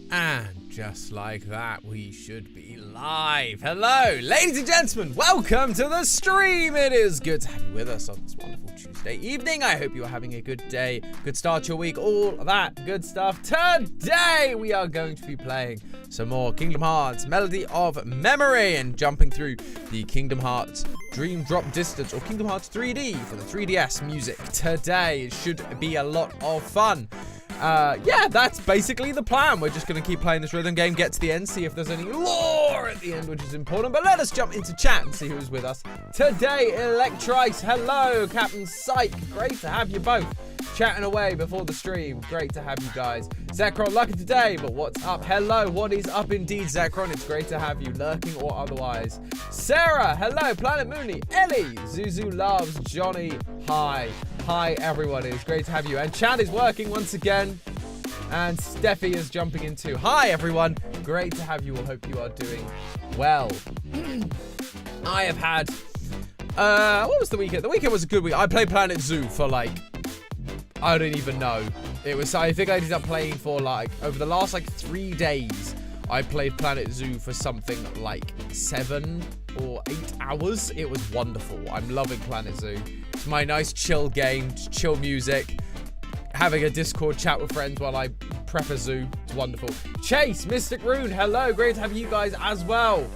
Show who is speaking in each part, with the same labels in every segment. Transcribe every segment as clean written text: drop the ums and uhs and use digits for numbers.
Speaker 1: And just like that, we should be live. Hello, ladies and gentlemen. Welcome to the stream. It is good to have you with us on this wonderful Tuesday evening. I hope you are having a good day, good start to your week, all that good stuff. Today, we are going to be playing some more Kingdom Hearts Melody of Memory and jumping through the Kingdom Hearts Dream Drop Distance or Kingdom Hearts 3D for the 3DS music. Today, it should be a lot of fun. Yeah, that's basically the plan. We're just going to keep playing this rhythm game, get to the end, see if there's any lore at the end, which is important. But let us jump into chat and see who's with us today. Electrice, hello. Captain Psych, great to have you both chatting away before the stream. Great to have you guys. Zekron, lucky today, but what's up? Hello, what is up indeed, Zekron? It's great to have you, lurking or otherwise. Sarah, hello. Planet Mooney, Ellie, Zuzu loves Johnny, hi. Hi everyone, it's great to have you. And chat is working once again. And Steffi is jumping in too. Hi everyone, great to have you all. Hope you are doing well. I have had, what was the weekend? The weekend was a good week. I played Planet Zoo for like, I don't even know. I think I ended up playing for like, over the last like 3 days, I played Planet Zoo for something like 7 or 8 hours. It was wonderful. I'm loving Planet Zoo. It's my nice chill game, chill music, having a Discord chat with friends while I prep a zoo. It's wonderful. Chase, Mystic Rune, hello. Great to have you guys as well.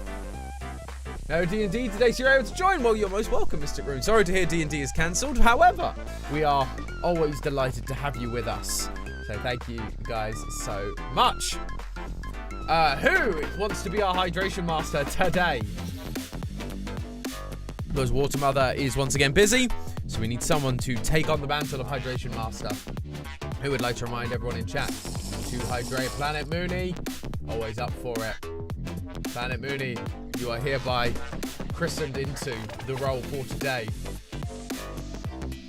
Speaker 1: No D&D today, so you're able to join. Well, you're most welcome, Mystic Rune. Sorry to hear D&D is cancelled. However, we are always delighted to have you with us. So thank you guys so much. Who wants to be our hydration master today? Because Water Mother is once again busy, so we need someone to take on the mantle of hydration master. Who would like to remind everyone in chat to hydrate? Planet Mooney, always up for it. Planet Mooney, you are hereby christened into the role for today.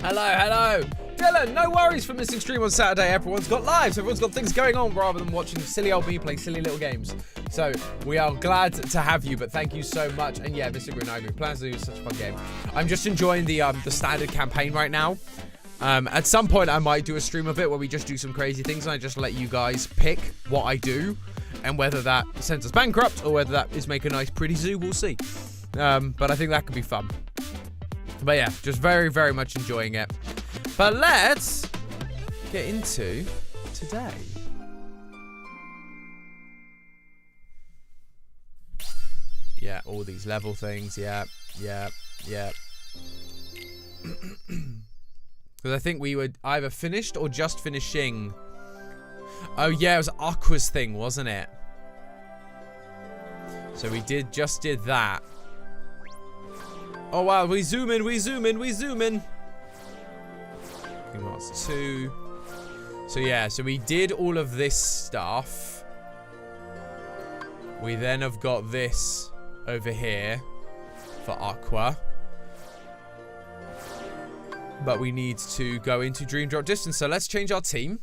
Speaker 1: Hello, hello. Dylan, no worries for missing stream on Saturday. Everyone's got lives. Everyone's got things going on rather than watching silly old me play silly little games. So we are glad to have you, but thank you so much. And yeah, Mr. Green, I agree. Plans to do such a fun game. I'm just enjoying the standard campaign right now. At some point, I might do a stream of it where we just do some crazy things and I just let you guys pick what I do and whether that sends us bankrupt or whether that is make a nice pretty zoo. We'll see. But I think that could be fun. But yeah, just very, very much enjoying it. But let's get into today. Yeah, all these level things. Yeah. Because I think we were either finished or just finishing. Oh yeah, it was Aqua's thing, wasn't it? So we just did that. Oh wow, we zoom in. Kingdom Hearts 2. So yeah, so we did all of this stuff. We then have got this over here for Aqua. But we need to go into Dream Drop Distance, so let's change our team.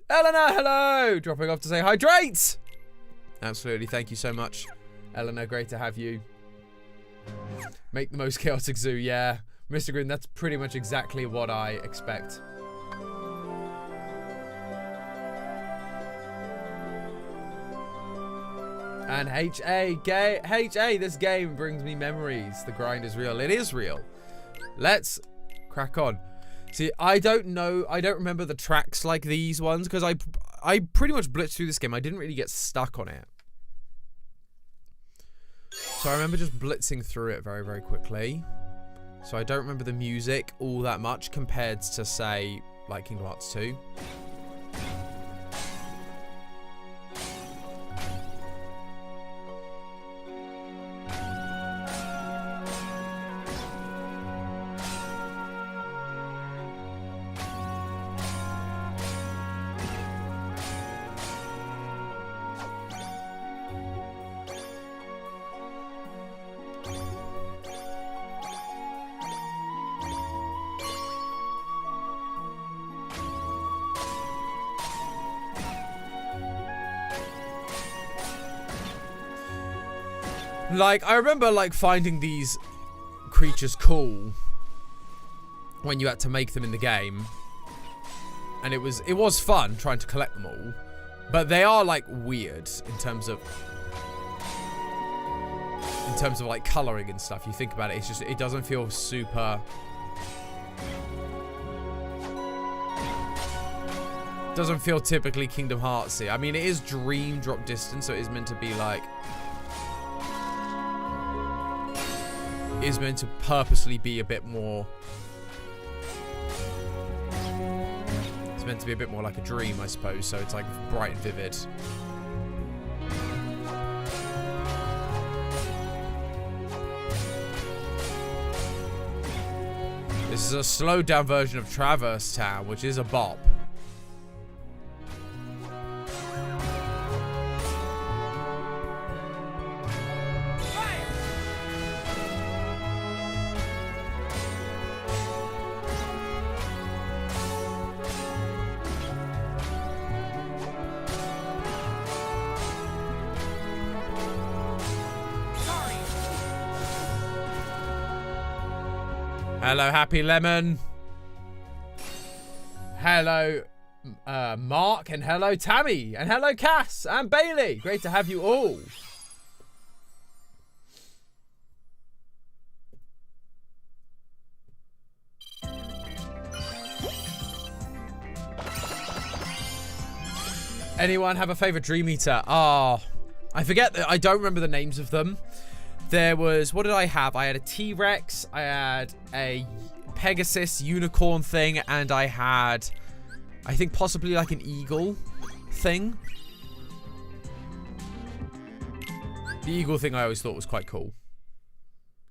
Speaker 1: Eleanor, hello! Dropping off to say hydrate! Absolutely, thank you so much. Eleanor, great to have you. Make the most chaotic zoo, yeah. Mr. Green, that's pretty much exactly what I expect. And HA, this game brings me memories. The grind is real. It is real. Let's crack on. See, I don't remember the tracks like these ones because I pretty much blitzed through this game. I didn't really get stuck on it. So I remember just blitzing through it very, very quickly. So I don't remember the music all that much compared to, say, like Kingdom Hearts 2. Like, I remember, like, finding these creatures cool when you had to make them in the game. And it was fun trying to collect them all. But they are like weird in terms of like coloring and stuff. You think about it, it's just, it doesn't feel super, doesn't feel typically Kingdom Heartsy. I mean, it is dream drop distance, so it is meant to be like, is meant to purposely be a bit more, it's meant to be a bit more like a dream, I suppose, so it's like bright and vivid. This is a slowed down version of Traverse Town, which is a bop. Hello, Happy Lemon. Hello, Mark. And hello, Tammy. And hello, Cass. And Bailey. Great to have you all. Anyone have a favorite Dream Eater? Oh, I forget that. I don't remember the names of them. There was, what did I have? I had a T-Rex, I had a Pegasus unicorn thing, and I had, I think possibly like an eagle thing. The eagle thing I always thought was quite cool.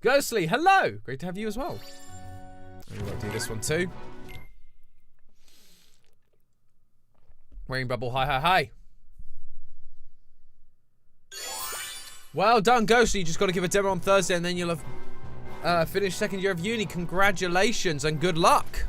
Speaker 1: Ghostly, hello! Great to have you as well. And we'll do this one too. Rain Bubble, hi, hi, hi. Well done, Ghostly. You just got to give a demo on Thursday and then you'll have finished second year of uni. Congratulations and good luck.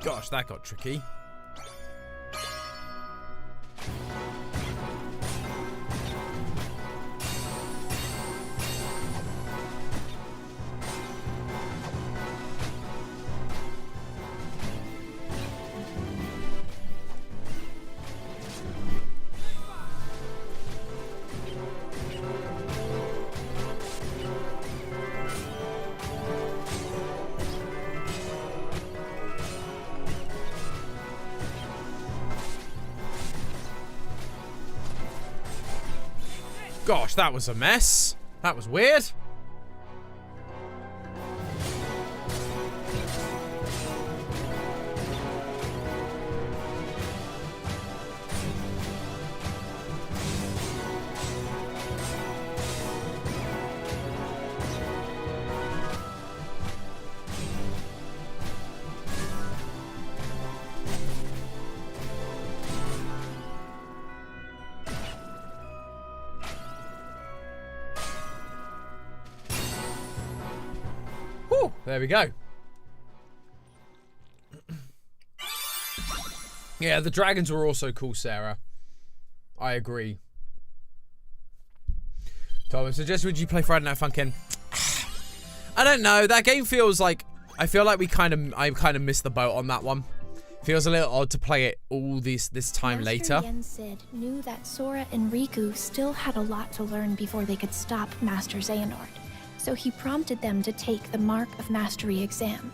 Speaker 1: Gosh, that got tricky. Gosh, that was a mess. That was weird. There we go. Yeah, the dragons were also cool, Sarah. I agree. Thomas, suggest would you play Friday Night Funkin'? I don't know. That game feels like, I feel like I kind of missed the boat on that one. Feels a little odd to play it all this time later.
Speaker 2: Master Yen Sid knew that Sora and Riku still had a lot to learn before they could stop Master Xehanort. So he prompted them to take the Mark of Mastery exam.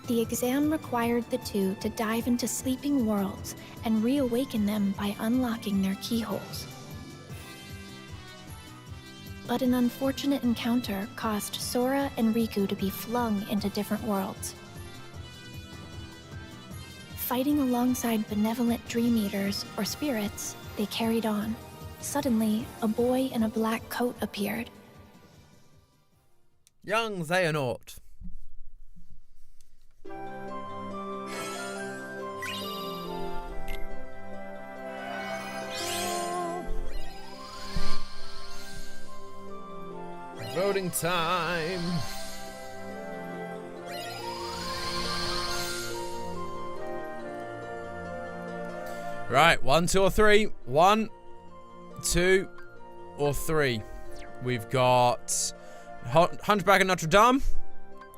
Speaker 2: The exam required the two to dive into sleeping worlds and reawaken them by unlocking their keyholes. But an unfortunate encounter caused Sora and Riku to be flung into different worlds. Fighting alongside benevolent dream eaters, or spirits, they carried on. Suddenly, a boy in a black coat appeared.
Speaker 1: Young Xehanort. Voting time. Right, 1, 2, or 3. 1, 2, or 3. We've got Hunchback of Notre Dame,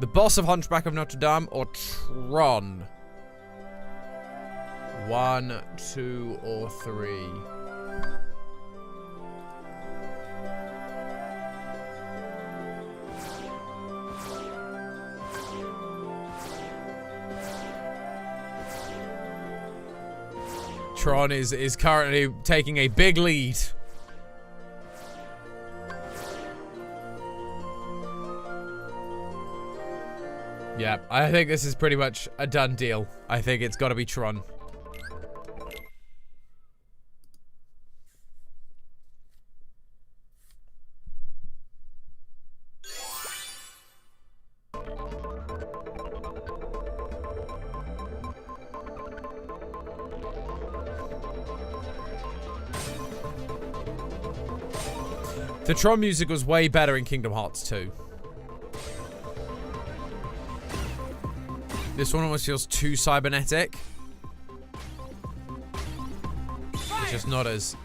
Speaker 1: the boss of Hunchback of Notre Dame, or Tron. 1, 2, or 3. Tron is currently taking a big lead. Yeah, I think this is pretty much a done deal. I think it's got to be Tron. The Tron music was way better in Kingdom Hearts 2. This one almost feels too cybernetic. It's just not as...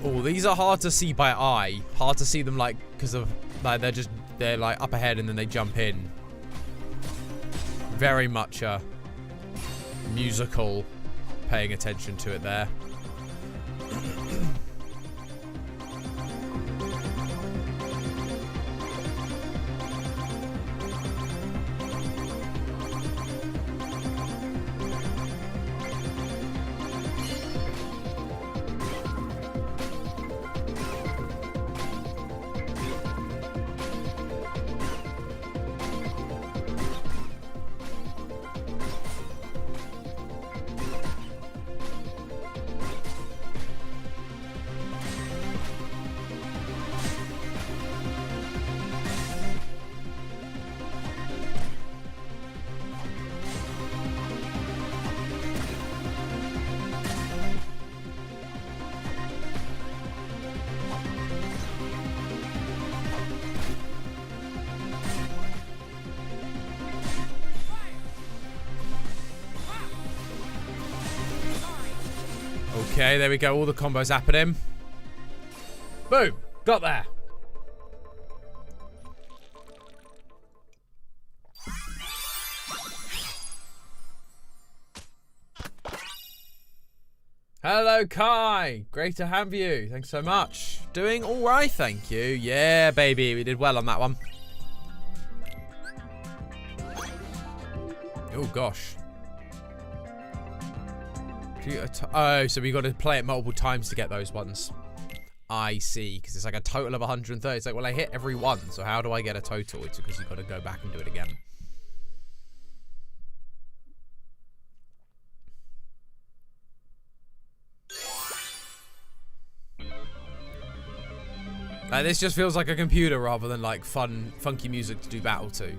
Speaker 1: Oh, these are hard to see by eye. Hard to see them, like, because of, like, they're like up ahead and then they jump in. Very much a musical, paying attention to it there. Okay, there we go. All the combos happening. Boom. Got there. Hello, Kai. Great to have you. Thanks so much. Doing all right, thank you. Yeah, baby. We did well on that one. Oh, gosh. Oh, so we got to play it multiple times to get those ones. I see, because it's like a total of 130. It's like, well, I hit every one, so how do I get a total? It's because you've got to go back and do it again. This just feels like a computer rather than like fun, funky music to do battle to.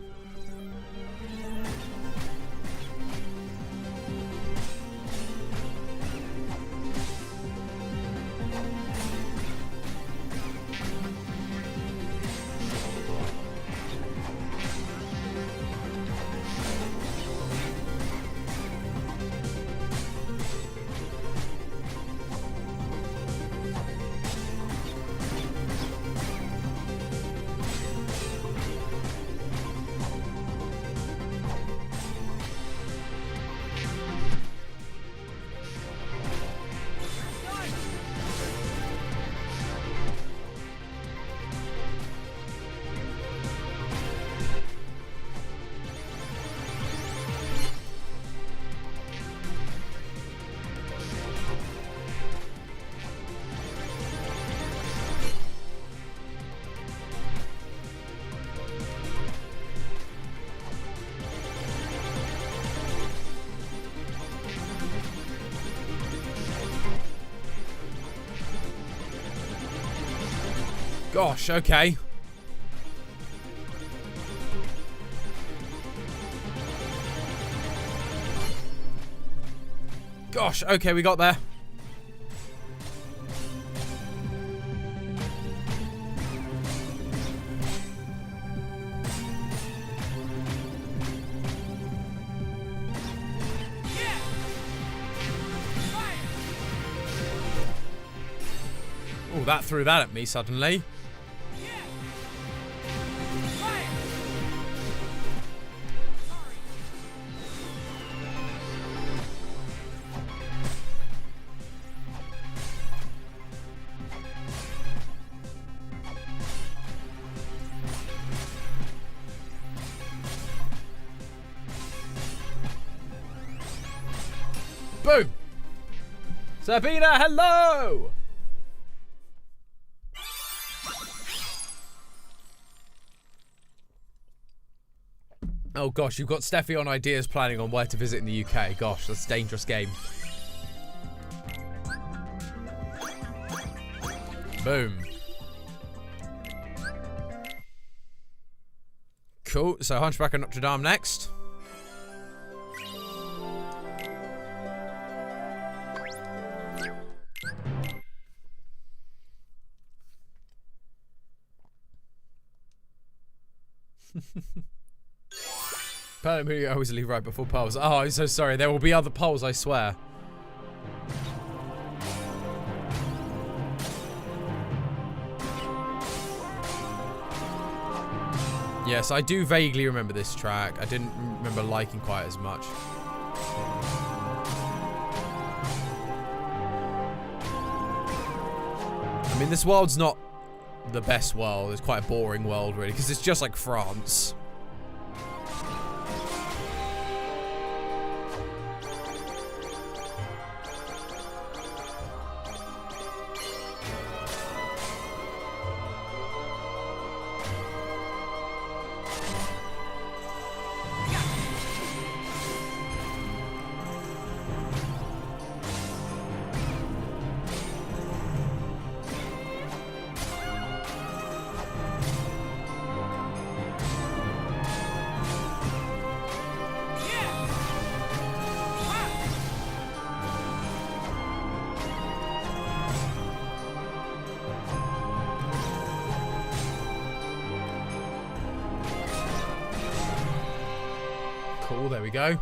Speaker 1: Gosh, okay. Gosh, okay, we got there. Oh, that threw that at me suddenly. Boom! Sabina, hello! Oh gosh, you've got Steffi on ideas planning on where to visit in the UK. Gosh, that's a dangerous game. Boom. Cool, so Hunchback of Notre Dame next. I always leave right before polls. Oh, I'm so sorry. There will be other polls, I swear. Yes, I do vaguely remember this track. I didn't remember liking quite as much. I mean, this world's not the best world. It's quite a boring world, really, because it's just like France. Cool, there we go.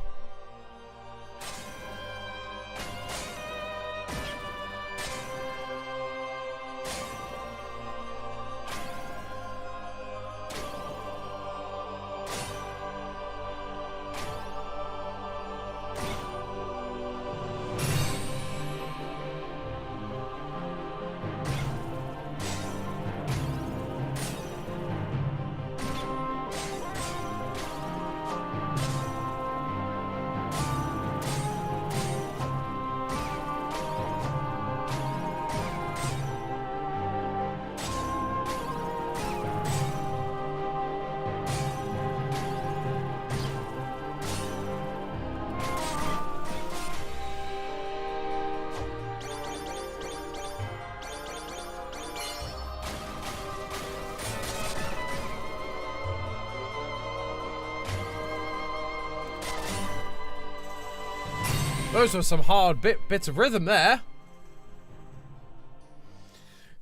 Speaker 1: Those were some hard bits of rhythm there.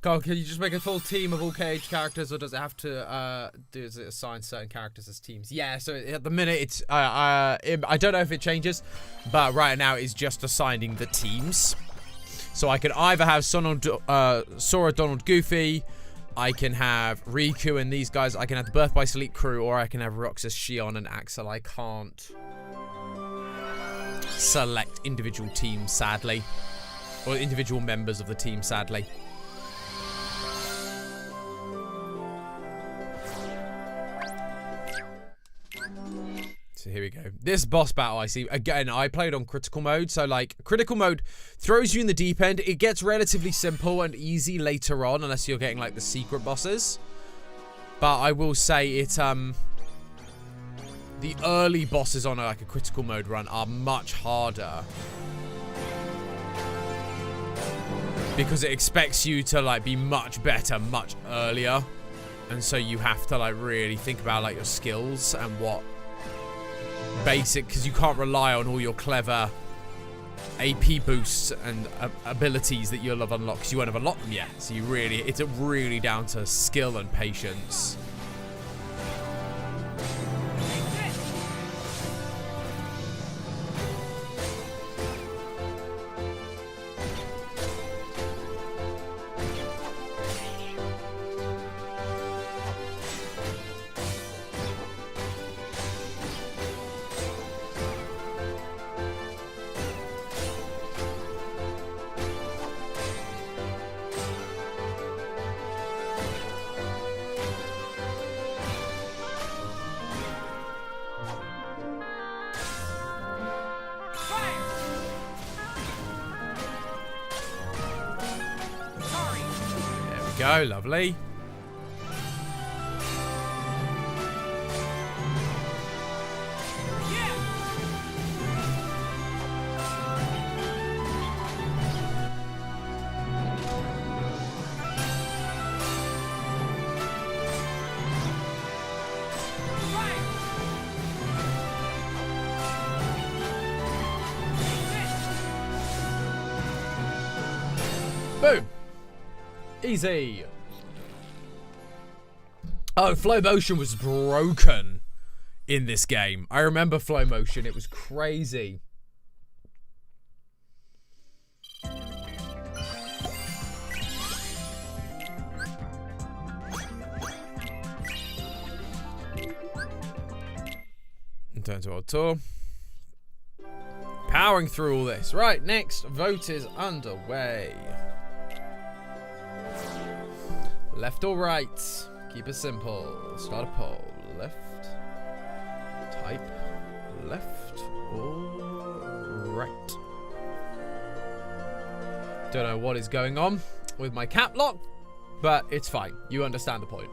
Speaker 1: God, can you just make a full team of all KH characters, or does it have to does it assign certain characters as teams? Yeah, so at the minute it's I don't know if it changes, but right now it's just assigning the teams. So I can either have Sora, Donald, Goofy, I can have Riku and these guys, I can have the Birth by Sleep crew, or I can have Roxas, Shion, and Axel. I can't select individual teams, sadly, or individual members of the team, sadly. So here we go. This boss battle, I see, again, I played on critical mode, so like critical mode throws you in the deep end. It gets relatively simple and easy later on, unless you're getting like the secret bosses. But I will say it the early bosses on like a critical mode run are much harder. because it expects you to like be much better much earlier, and so you have to like really think about like your skills and what basic, because you can't rely on all your clever AP boosts and abilities that you'll have unlocked because you won't have unlocked them yet. So it's really down to skill and patience. Go, lovely. Boom. Easy. Oh, flow motion was broken in this game. I remember flow motion. It was crazy. Turn to our tour. Powering through all this. Right, next vote is underway. Left or right? Keep it simple. Start a poll. Left. Type. Left or right? Don't know what is going on with my cap lock, but it's fine. You understand the point.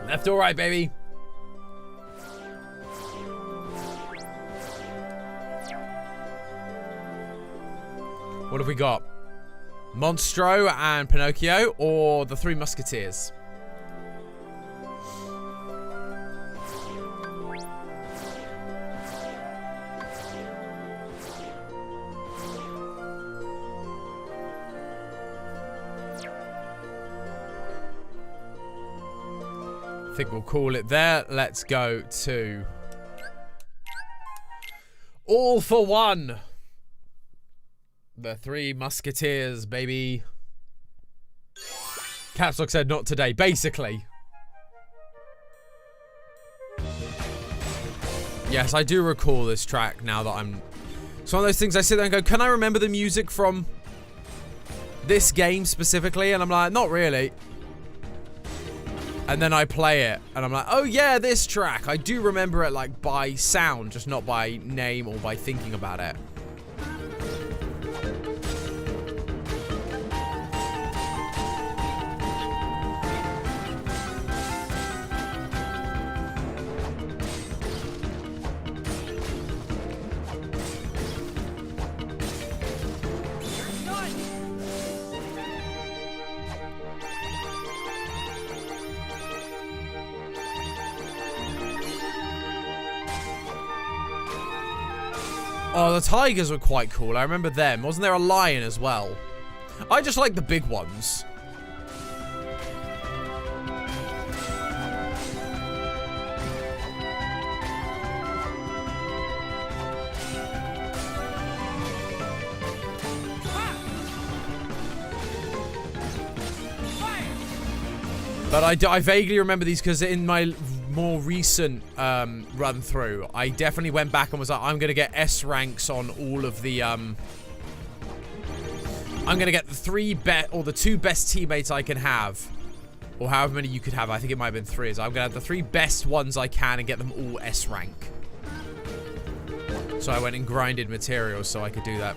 Speaker 1: Left or right, baby? What have we got? Monstro and Pinocchio, or the Three Musketeers? I think we'll call it there. Let's go to All for One. The Three Musketeers, baby. Caps Lock said not today, basically. Yes, I do recall this track now that I'm... It's one of those things I sit there and go, can I remember the music from this game specifically? And I'm like, not really. And then I play it, and I'm like, oh yeah, this track. I do remember it like by sound, just not by name or by thinking about it. Oh, the tigers were quite cool. I remember them. Wasn't there a lion as well? I just like the big ones. But I vaguely remember these because in my more recent run through, I definitely went back and was like, I'm gonna get S ranks on all of the I'm gonna get the two best teammates I can have, or however many you could have. I think it might have been 3. So I'm gonna have the 3 best ones I can and get them all S rank. So I went and grinded materials so I could do that.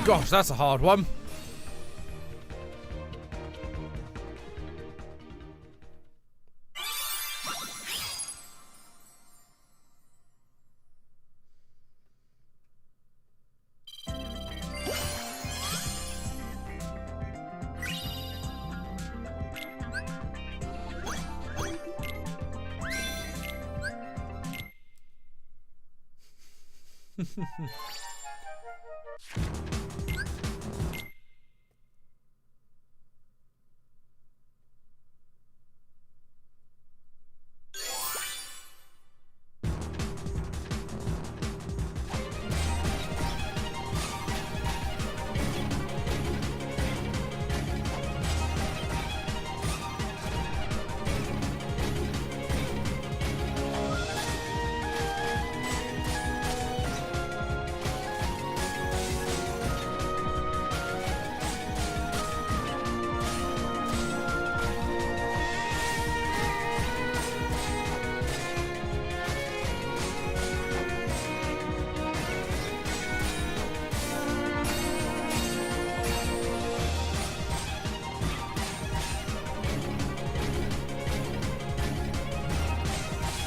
Speaker 1: Gosh, that's a hard one.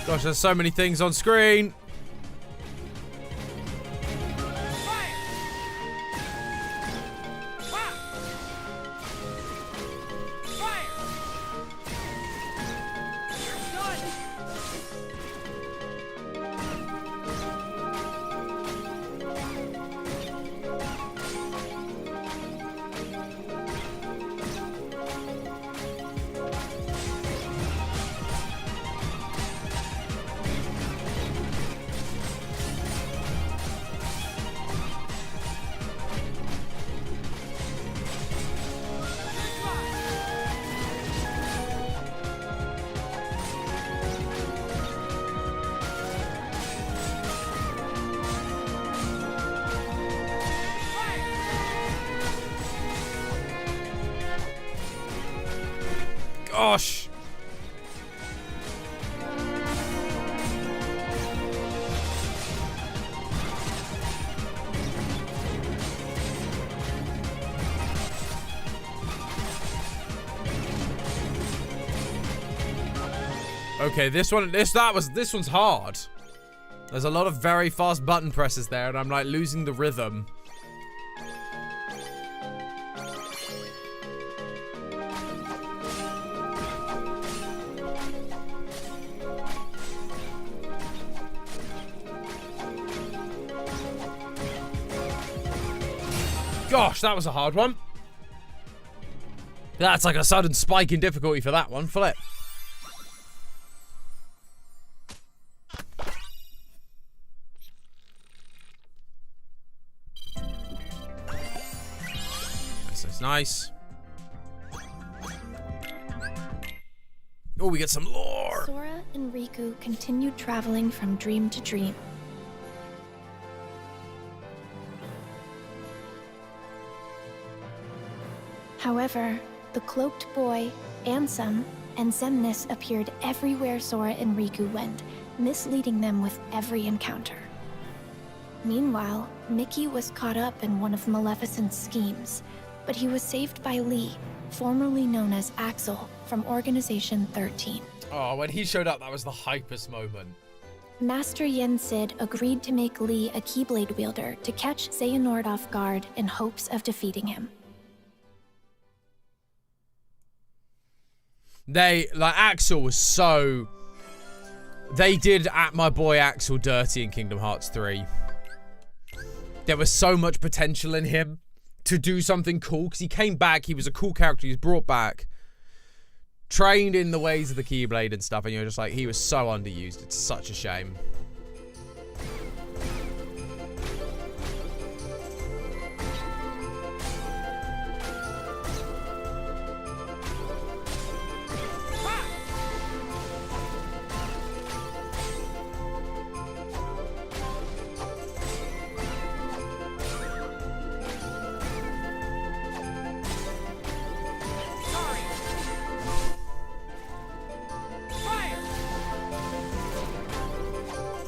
Speaker 1: Gosh, there's so many things on screen. Gosh. Okay, this one's hard. There's a lot of very fast button presses there, and I'm like losing the rhythm. Gosh, that was a hard one. That's like a sudden spike in difficulty for that one. Flip. That's nice. Oh, we get some lore.
Speaker 2: Sora and Riku continued traveling from dream to dream. However, the cloaked boy, Ansem, and Xemnas appeared everywhere Sora and Riku went, misleading them with every encounter. Meanwhile, Mickey was caught up in one of Maleficent's schemes, but he was saved by Lee, formerly known as Axel, from Organization 13.
Speaker 1: Oh, when he showed up, that was the hypest moment.
Speaker 2: Master Yen Sid agreed to make Lee a Keyblade wielder to catch Xehanort off guard in hopes of defeating him.
Speaker 1: Axel was so... They did at my boy Axel dirty in Kingdom Hearts 3. There was so much potential in him to do something cool, because he came back, he was a cool character, he was brought back, trained in the ways of the Keyblade and stuff, and you're just like, he was so underused. It's such a shame.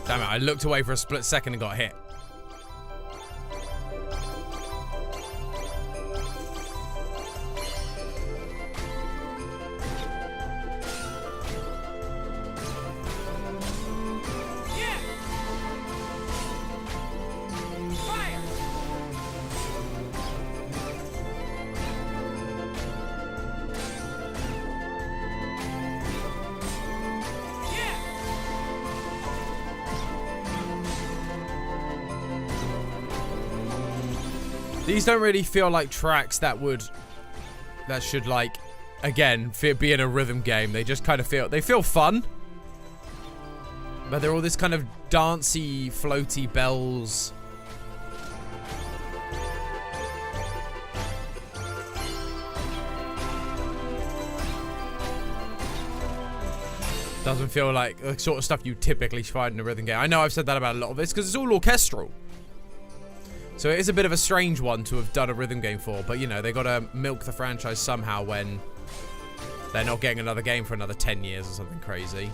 Speaker 1: Damn it, I looked away for a split second and got hit. These don't really feel like tracks that should, like, again, be in a rhythm game. They just kind of feel fun. But they're all this kind of dancey, floaty bells. Doesn't feel like the sort of stuff you typically find in a rhythm game. I know I've said that about a lot of this because it's all orchestral. So it is a bit of a strange one to have done a rhythm game for. But, you know, they got to milk the franchise somehow when they're not getting another game for another 10 years or something crazy.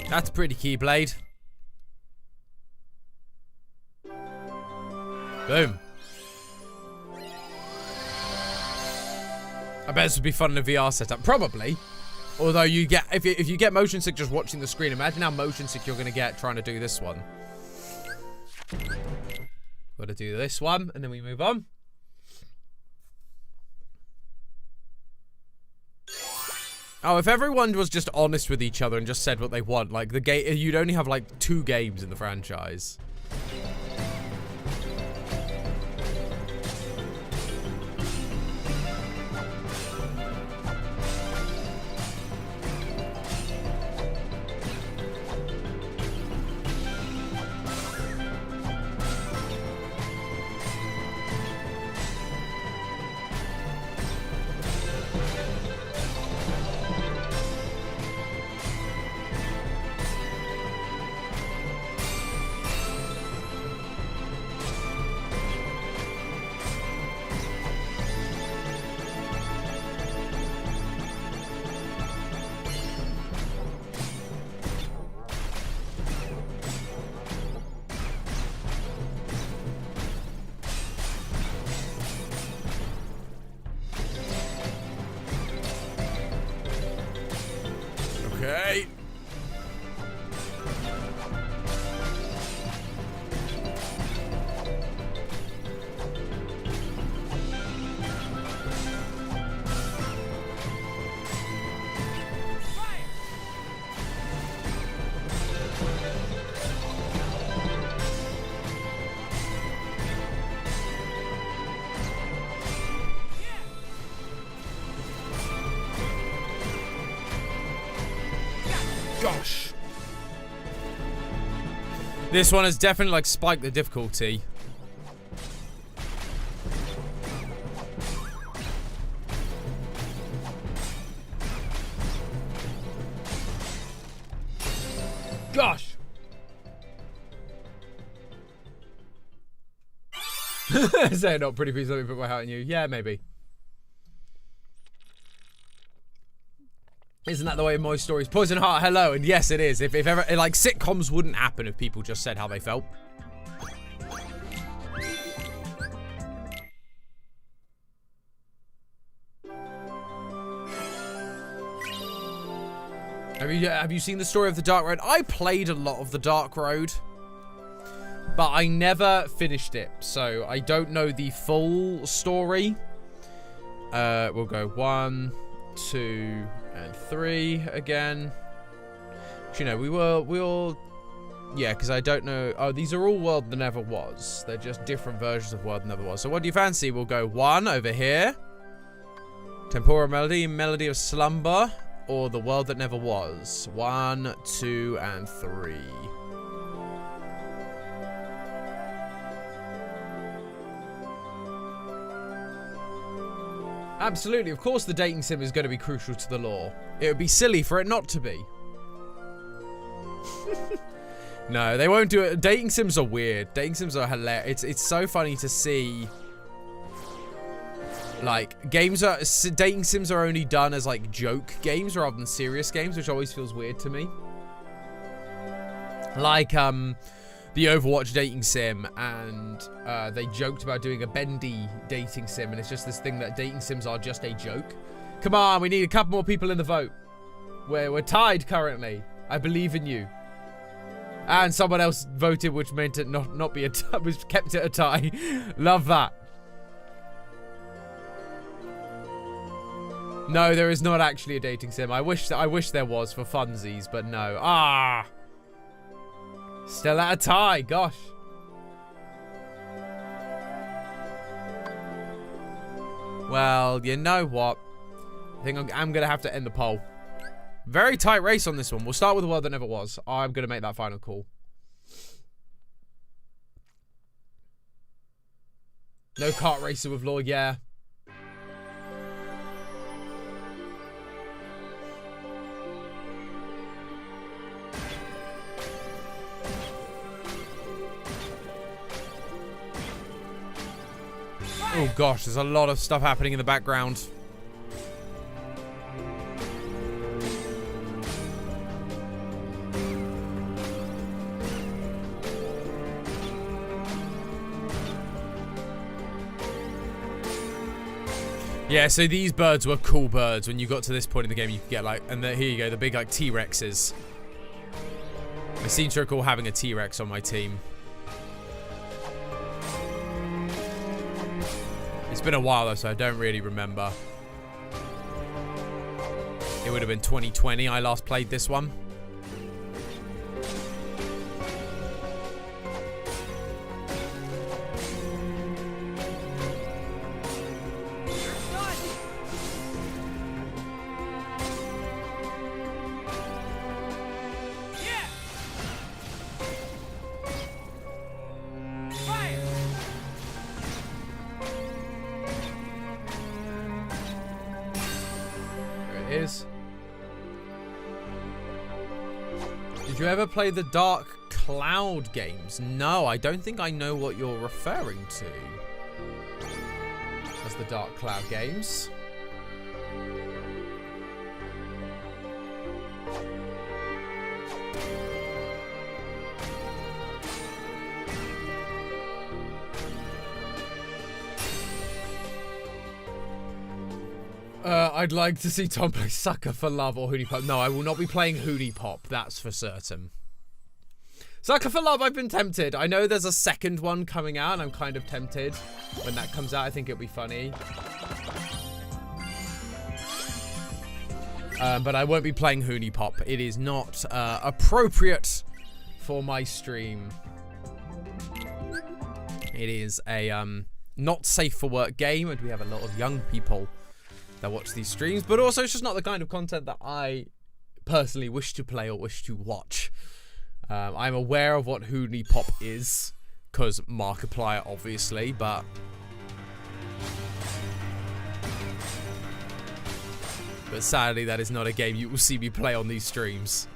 Speaker 1: That's a pretty Keyblade. Boom. I bet this would be fun in a VR setup. Probably. Although you get, if you get motion sick just watching the screen, imagine how motion sick you're going to get trying to do this one. Got to do this one, and then we move on. Oh, if everyone was just honest with each other and just said what they want, like the game, you'd only have like 2 games in the franchise. Okay. Gosh. This one has definitely like spiked the difficulty. Gosh. Say it not pretty please let me put my hat on you. Yeah, maybe. Isn't that the way most stories? Poison Heart, hello, and yes, it is. If ever, like, sitcoms wouldn't happen if people just said how they felt. Have you seen the story of the Dark Road? I played a lot of the Dark Road, but I never finished it, so I don't know the full story. We'll go 1, 2, and 3 again. You know, we will. Yeah, because I don't know. Oh, these are all World That Never Was. They're just different versions of World That Never Was. So what do you fancy? We'll go 1 over here. Temporal Melody, Melody of Slumber, or The World That Never Was. 1, 2, and 3. Absolutely, of course the dating sim is going to be crucial to the lore. It would be silly for it not to be. No, they won't do it. Dating sims are weird. Dating sims are hilarious. It's so funny to see. Like, dating sims are only done as, like, joke games rather than serious games, which always feels weird to me. Like, the Overwatch dating sim, and they joked about doing a bendy dating sim, and it's just this thing that dating sims are just a joke. Come on, we need a couple more people in the vote. We're tied currently. I believe in you. And someone else voted, which meant it not be a tie, which kept it a tie. Love that. No, there is not actually a dating sim. I wish there was for funsies, but no. Ah, still at a tie. Gosh. Well, you know what? I think I'm gonna have to end the poll. Very tight race on this one. We'll start with the world that never was. I'm gonna make that final call. No kart racer with law. Yeah. Oh gosh, there's a lot of stuff happening in the background. Yeah, so these birds were cool birds. When you got to this point in the game, you could get like, and here you go, the big like T-Rexes. I seem to recall having a T-Rex on my team. It's been a while though, so I don't really remember. It would have been 2020 I last played this one. Is. Did you ever play the Dark Cloud games? No, I don't think I know what you're referring to as the Dark Cloud games. I'd like to see Tom play Sucker for Love or Hootie Pop. No, I will not be playing Hootie Pop. That's for certain. Sucker for Love, I've been tempted. I know there's a second one coming out, and I'm kind of tempted. When that comes out, I think it'll be funny. But I won't be playing Hootie Pop. It is not appropriate for my stream. It is a not safe for work game, and we have a lot of young people that watch these streams, but also it's just not the kind of content that I personally wish to play or wish to watch. I'm aware of what Hootie Pop is, because Markiplier, obviously, but sadly that is not a game you will see me play on these streams.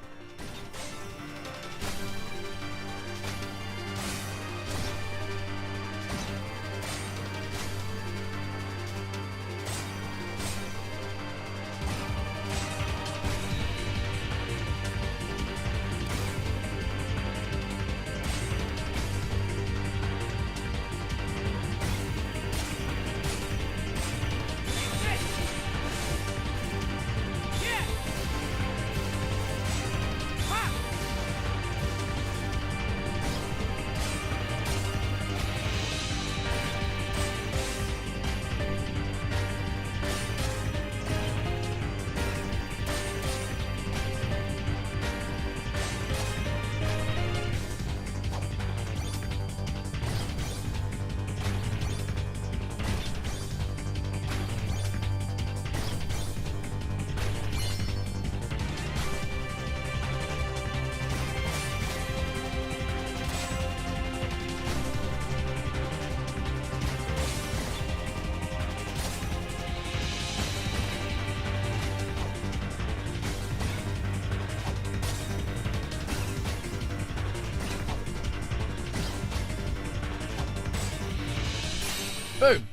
Speaker 1: Boom.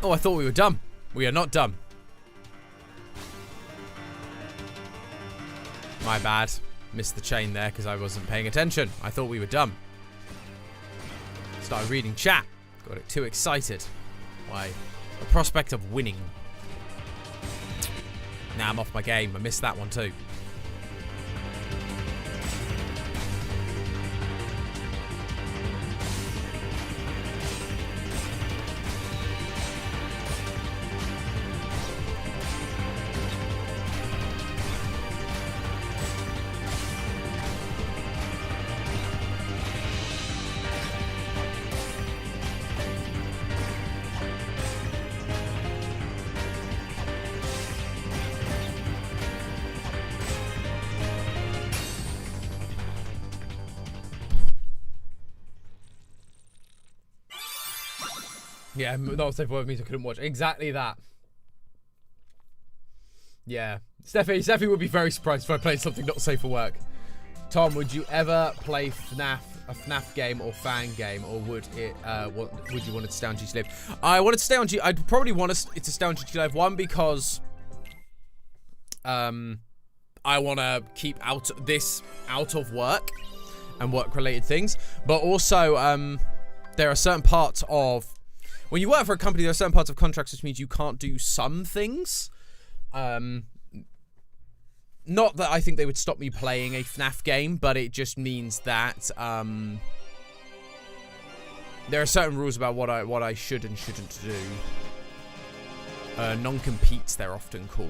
Speaker 1: Oh, I thought we were dumb. We are not dumb. My bad. Missed the chain there because I wasn't paying attention. I thought we were dumb. Started reading chat. Got it too excited. Why? The prospect of winning. Now I'm off my game. I missed that one too. Yeah, not safe for work means I couldn't watch. Exactly that. Yeah. Steffi would be very surprised if I played something not safe for work. Tom, would you ever play a FNAF game or fan game, or would you want it to stay on GT Live? I want it to stay on I'd probably want it to stay on GT Live. One, because I want to keep out of work and work-related things. But also, there are certain parts of... When you work for a company, there are certain parts of contracts which means you can't do some things. Not that I think they would stop me playing a FNAF game, but it just means that there are certain rules about what I should and shouldn't do. Non-competes, they're often called.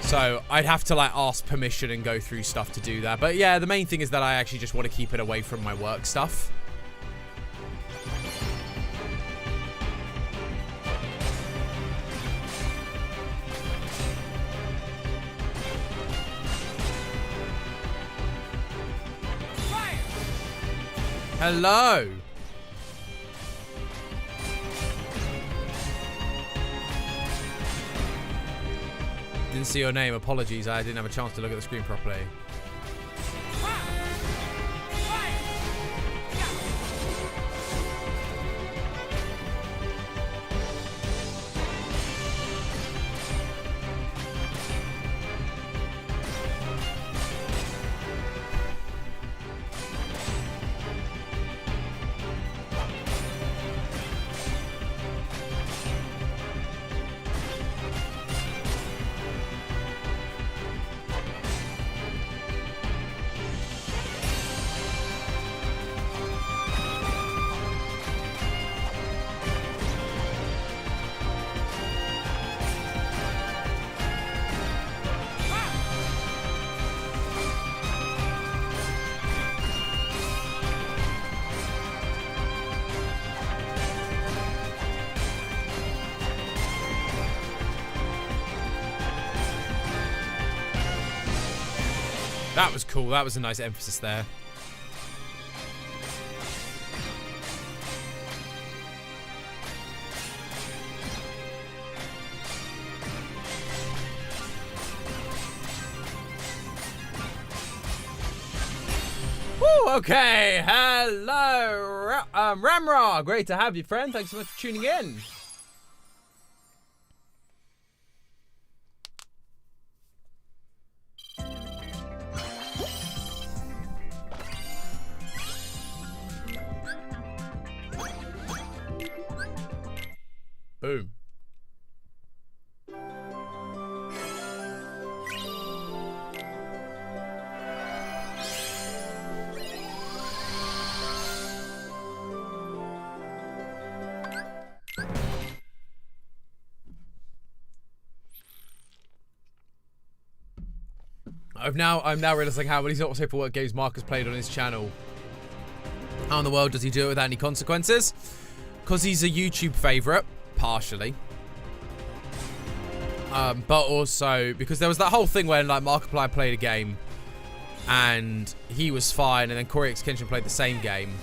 Speaker 1: So I'd have to like ask permission and go through stuff to do that. But yeah, the main thing is that I actually just want to keep it away from my work stuff. Hello. Didn't see your name. Apologies. I didn't have a chance to look at the screen properly. That was cool. That was a nice emphasis there. Woo, okay. Hello, Ramra. Great to have you, friend. Thanks so much for tuning in. Boom. I'm now realizing how many Not Safe for Work games Mark has played on his channel. How in the world does he do it without any consequences? Because he's a YouTube favorite. Partially. But also because there was that whole thing when like Markiplier played a game and he was fine, and then Corey X Kenshin played the same game.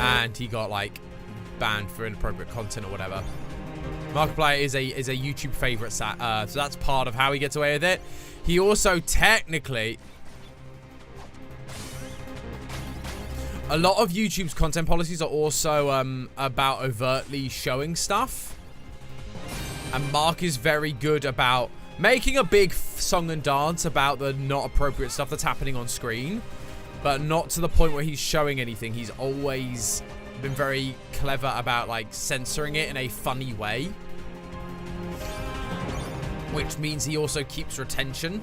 Speaker 1: And he got like banned for inappropriate content or whatever. Markiplier is a YouTube favorite, so that's part of how he gets away with it. He also technically... A lot of YouTube's content policies are also about overtly showing stuff. And Mark is very good about making a big song and dance about the not appropriate stuff that's happening on screen. But not to the point where he's showing anything. He's always been very clever about, like, censoring it in a funny way. Which means he also keeps retention.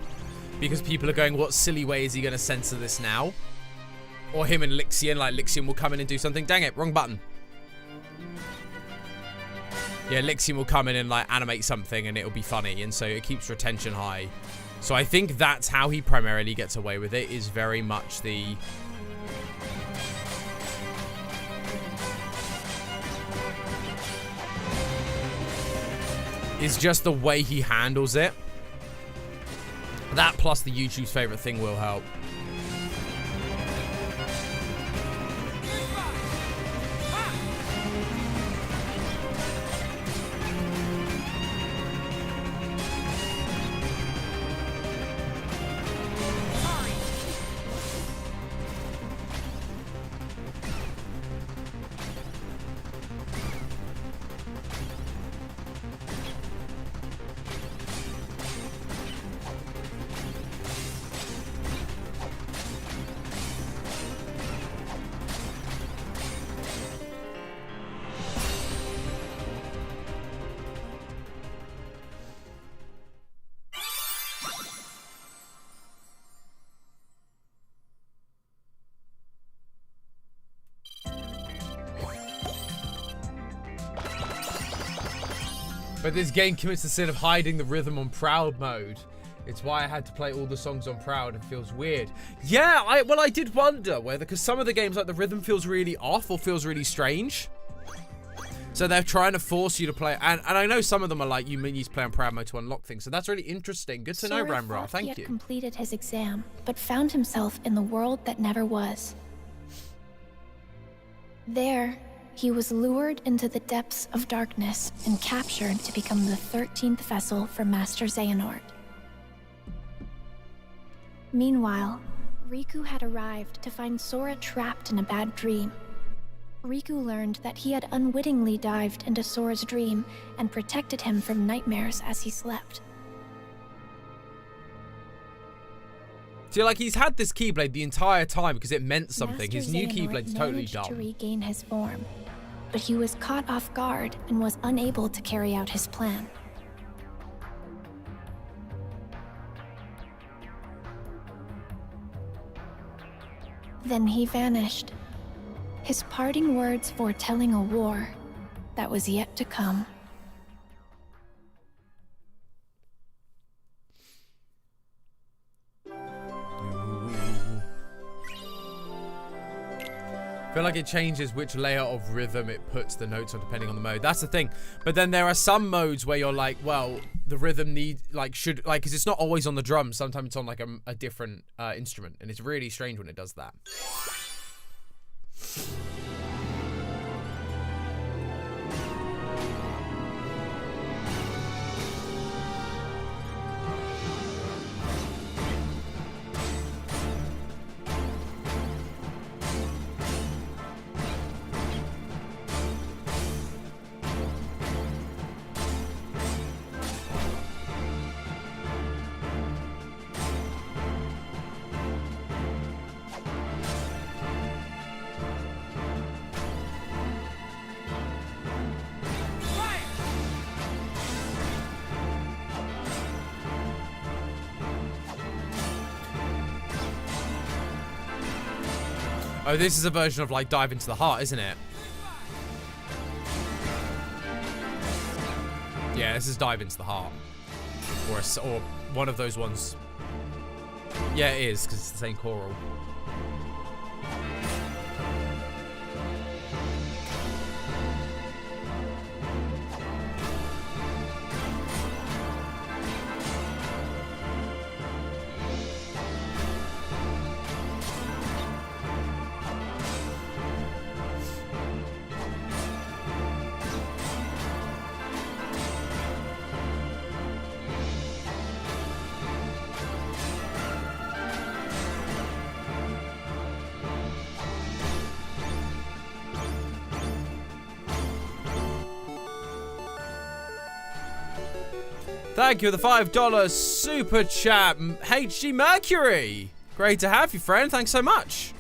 Speaker 1: Because people are going, what silly way is he going to censor this now? Or him and Lixian, like Lixian will come in and do something. Dang it, wrong button. Yeah, Lixian will come in and like animate something and it'll be funny. And so it keeps retention high. So I think that's how he primarily gets away with it, is very much the... is just the way he handles it. That plus the YouTube's favorite thing will help. But this game commits the sin of hiding the rhythm on Proud mode. It's why I had to play all the songs on Proud. It feels weird. Yeah, I did wonder whether, because some of the games, like, the rhythm feels really off or feels really strange. So they're trying to force you to play. And I know some of them are like, you need to play on Proud mode to unlock things. So that's really interesting. Good to know, Ramra. Thank you.
Speaker 2: He had completed his exam, but found himself in the world that never was. There, he was lured into the depths of darkness and captured to become the 13th vessel for Master Xehanort. Meanwhile, Riku had arrived to find Sora trapped in a bad dream. Riku learned that he had unwittingly dived into Sora's dream and protected him from nightmares as he slept.
Speaker 1: See, like, he's had this Keyblade the entire time because it meant something.
Speaker 2: Master
Speaker 1: His new
Speaker 2: Xehanort
Speaker 1: Keyblade's totally
Speaker 2: managed
Speaker 1: dumb.
Speaker 2: to regain his form, but he was caught off guard and was unable to carry out his plan. Then he vanished, his parting words foretelling a war that was yet to come.
Speaker 1: I feel like it changes which layer of rhythm it puts the notes on depending on the mode. That's the thing. But then there are some modes where you're like, well, the rhythm should, because it's not always on the drums. Sometimes it's on like a different instrument. And it's really strange when it does that. Oh, this is a version of, like, Dive Into the Heart, isn't it? Yeah, this is Dive Into the Heart. Or one of those ones. Yeah, it is, because it's the same choral. Thank you for the $5 super chat, HG Mercury. Great to have you, friend. Thanks so much.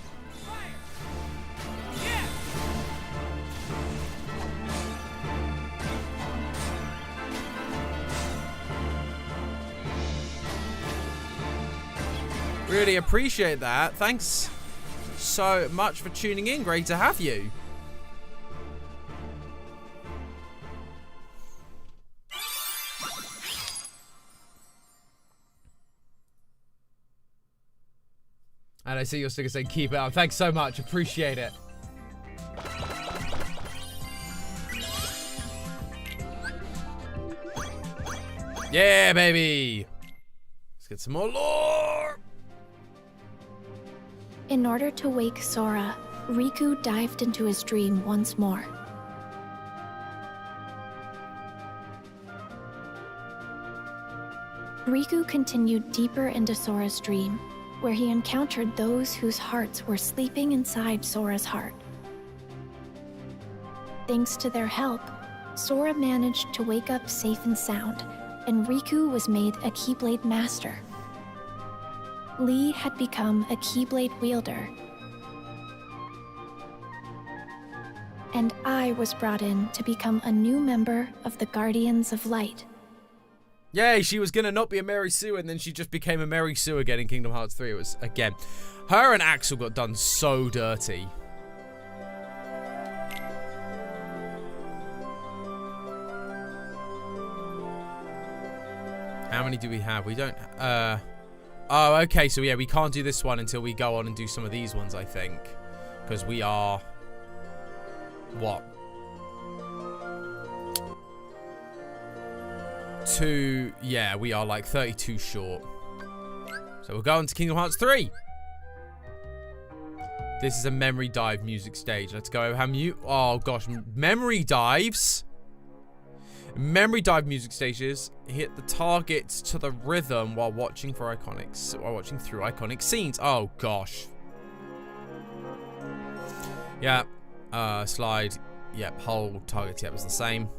Speaker 1: Really appreciate that. Thanks so much for tuning in. Great to have you. And I see your sticker saying keep it up. Thanks so much. Appreciate it. Yeah, baby. Let's get some more lore.
Speaker 2: In order to wake Sora, Riku dived into his dream once more. Riku continued deeper into Sora's dream, where he encountered those whose hearts were sleeping inside Sora's heart. Thanks to their help, Sora managed to wake up safe and sound, and Riku was made a Keyblade Master. Lee had become a Keyblade wielder, and I was brought in to become a new member of the Guardians of Light.
Speaker 1: Yay, she was gonna not be a Mary Sue, and then she just became a Mary Sue again in Kingdom Hearts 3. It was, again, her and Axel got done so dirty. How many do we have? We don't, oh, okay, so yeah, we can't do this one until we go on and do some of these ones, I think. Because we are, what? Yeah, we are like 32 short. So we'll go on to Kingdom Hearts 3. This is a memory dive music stage. Let's go. Oh gosh, memory dives. Memory dive music stages hit the targets to the rhythm while watching through iconic scenes. Oh gosh. Yeah. Slide. Yep. Hold targets. Yep, it's the same.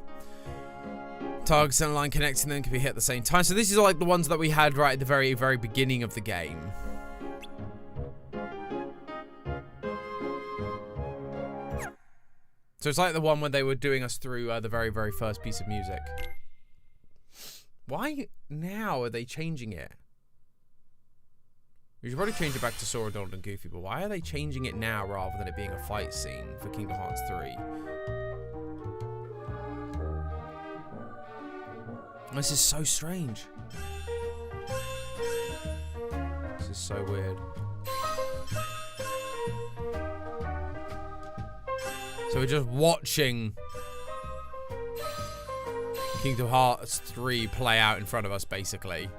Speaker 1: Targets and line connecting them can be hit at the same time. So this is like the ones that we had right at the very, very beginning of the game. So it's like the one when they were doing us through the very, very first piece of music. Why now are they changing it? We should probably change it back to Sora, Donald, and Goofy, but why are they changing it now rather than it being a fight scene for Kingdom Hearts 3? This is so strange. This is so weird. So we're just watching Kingdom Hearts 3 play out in front of us, basically.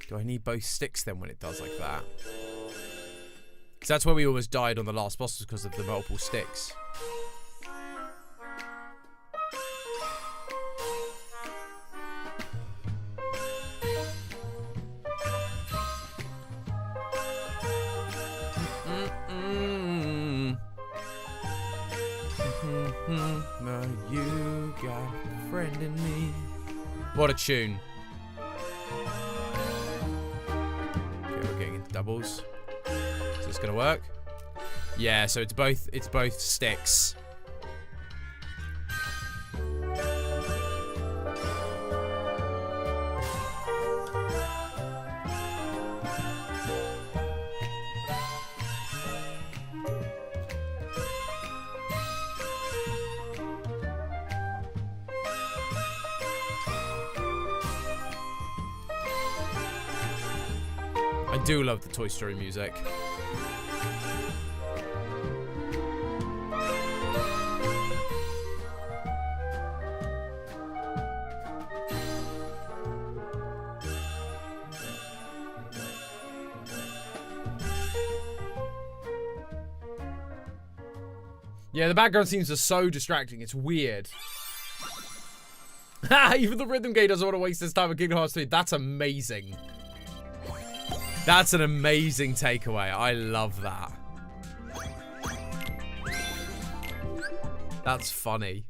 Speaker 1: Do I need both sticks then when it does like that? Because that's where we almost died on the last boss, because of the multiple sticks. You got a friend in me. What a tune. We're getting into doubles. Is this gonna work? Yeah, so it's both sticks. I do love the Toy Story music. Yeah, the background scenes are so distracting. It's weird. Even the rhythm game doesn't want to waste his time with Kingdom Hearts 3. That's amazing. That's an amazing takeaway. I love that. That's funny.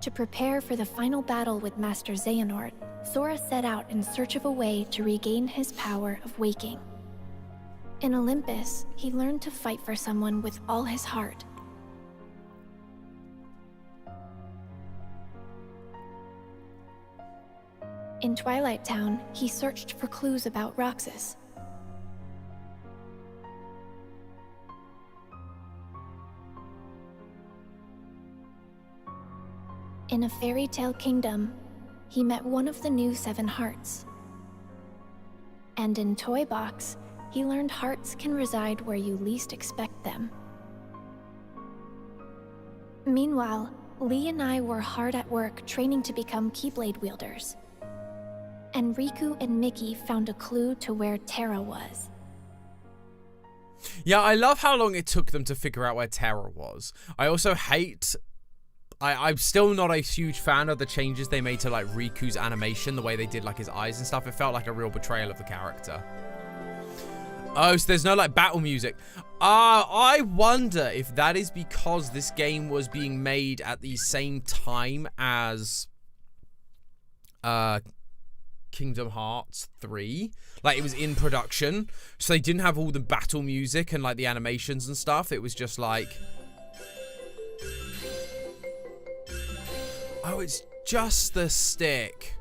Speaker 2: To prepare for the final battle with Master Xehanort, Sora set out in search of a way to regain his power of waking. In Olympus, he learned to fight for someone with all his heart. In Twilight Town, he searched for clues about Roxas. In a fairy tale kingdom, he met one of the new 7 hearts. And in Toy Box, he learned hearts can reside where you least expect them. Meanwhile, Lee and I were hard at work training to become Keyblade wielders. And Riku and Mickey found a clue to where Terra was.
Speaker 1: Yeah, I love how long it took them to figure out where Terra was. I also hate... I'm still not a huge fan of the changes they made to, like, Riku's animation, the way they did, like, his eyes and stuff. It felt like a real betrayal of the character. Oh, so there's no, like, battle music. I wonder if that is because this game was being made at the same time as Kingdom Hearts 3. Like, it was in production, so they didn't have all the battle music and, like, the animations and stuff. It was just, like... Oh, it's just the stick.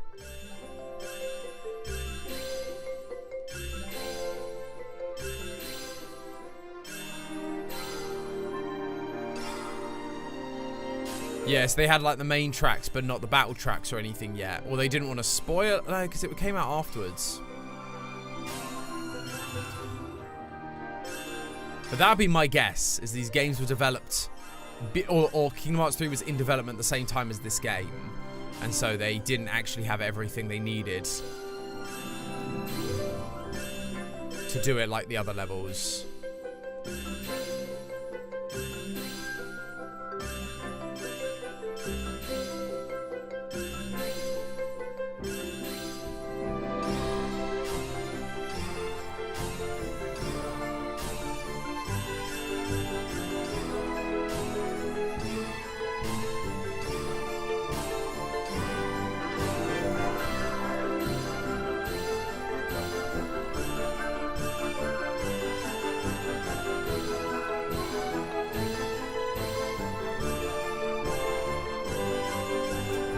Speaker 1: Yes, they had like the main tracks, but not the battle tracks or anything yet. Or they didn't want to spoil, because it came out afterwards. But that'd be my guess, is these games were developed... Or Kingdom Hearts 3 was in development at the same time as this game. And so they didn't actually have everything they needed to do it like the other levels.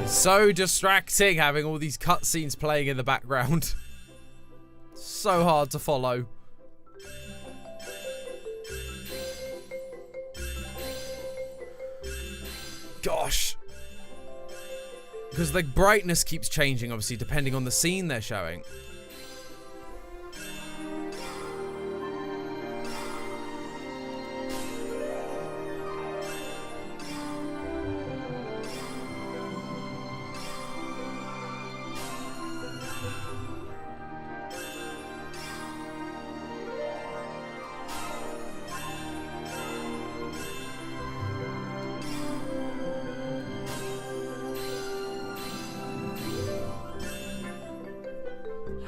Speaker 1: So distracting having all these cutscenes playing in the background. So hard to follow. Gosh. Because the brightness keeps changing, obviously, depending on the scene they're showing.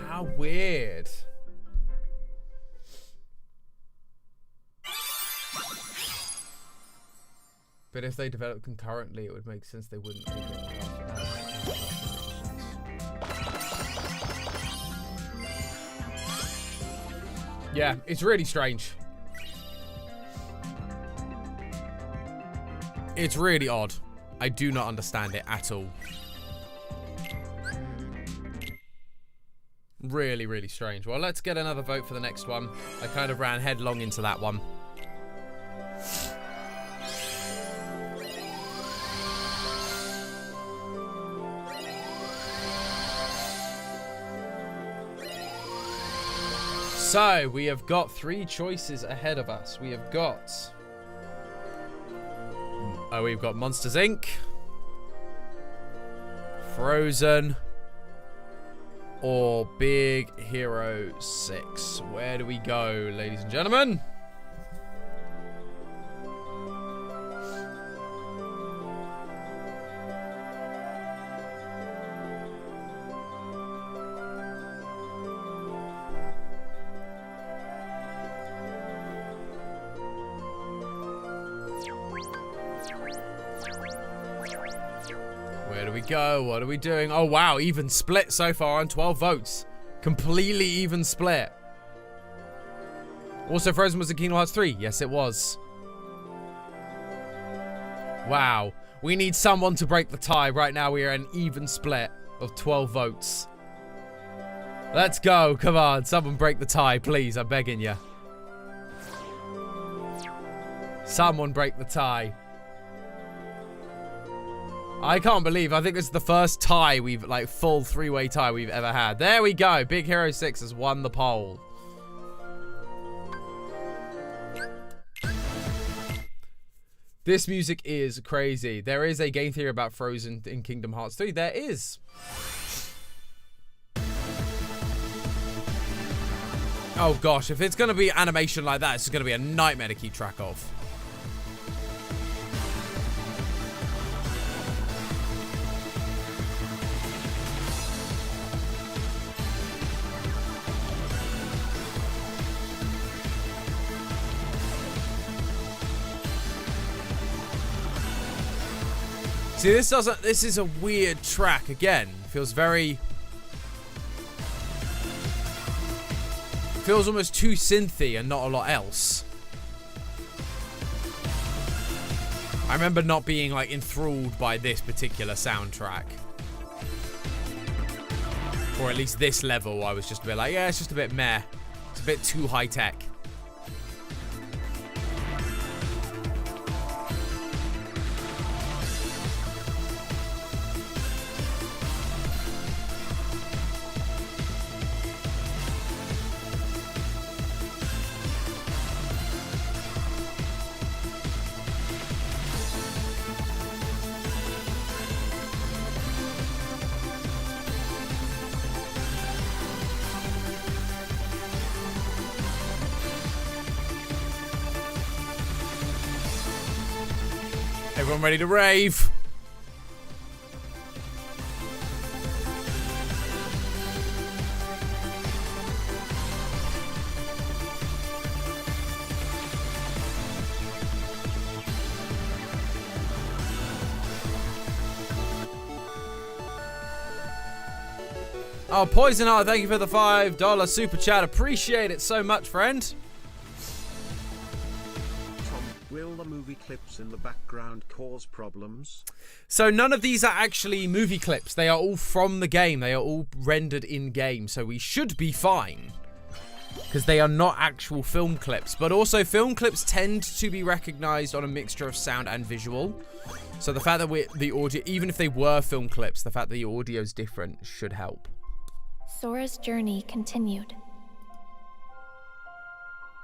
Speaker 1: How weird. But if they develop concurrently, it would make sense they wouldn't. Yeah, it's really strange. It's really odd. I do not understand it at all. Really, really strange. Well, let's get another vote for the next one. I kind of ran headlong into that one. So, we have got 3 choices ahead of us. We have got... we've got Monsters, Inc. Frozen... or Big Hero 6. Where do we go, ladies and gentlemen? we go? What are we doing? Oh, wow. Even split so far on 12 votes. Completely even split. Also, Frozen was in Kingdom Hearts 3. Yes, it was. Wow. We need someone to break the tie. Right now, we are an even split of 12 votes. Let's go. Come on. Someone break the tie, please. I'm begging you. Someone break the tie. I can't believe. I think this is the first tie we've, like, full three-way tie we've ever had. There we go. Big Hero 6 has won the poll. This music is crazy. There is a game theory about Frozen in Kingdom Hearts 3. There is. Oh gosh, if it's going to be animation like that, it's going to be a nightmare to keep track of. See, this is a weird track again. Feels almost too synthy and not a lot else. I remember not being, like, enthralled by this particular soundtrack. Or at least this level, I was just a bit like, yeah, it's just a bit meh. It's a bit too high tech. Everyone ready to rave? Oh, Poison Heart, thank you for the $5 super chat. Appreciate it so much, friend.
Speaker 3: Will the movie clips in the background cause problems?
Speaker 1: So none of these are actually movie clips. They are all from the game. They are all rendered in-game. So we should be fine. Because they are not actual film clips. But also film clips tend to be recognized on a mixture of sound and visual. So the fact that the audio, even if they were film clips, the fact that the audio is different should help.
Speaker 2: Sora's journey continued.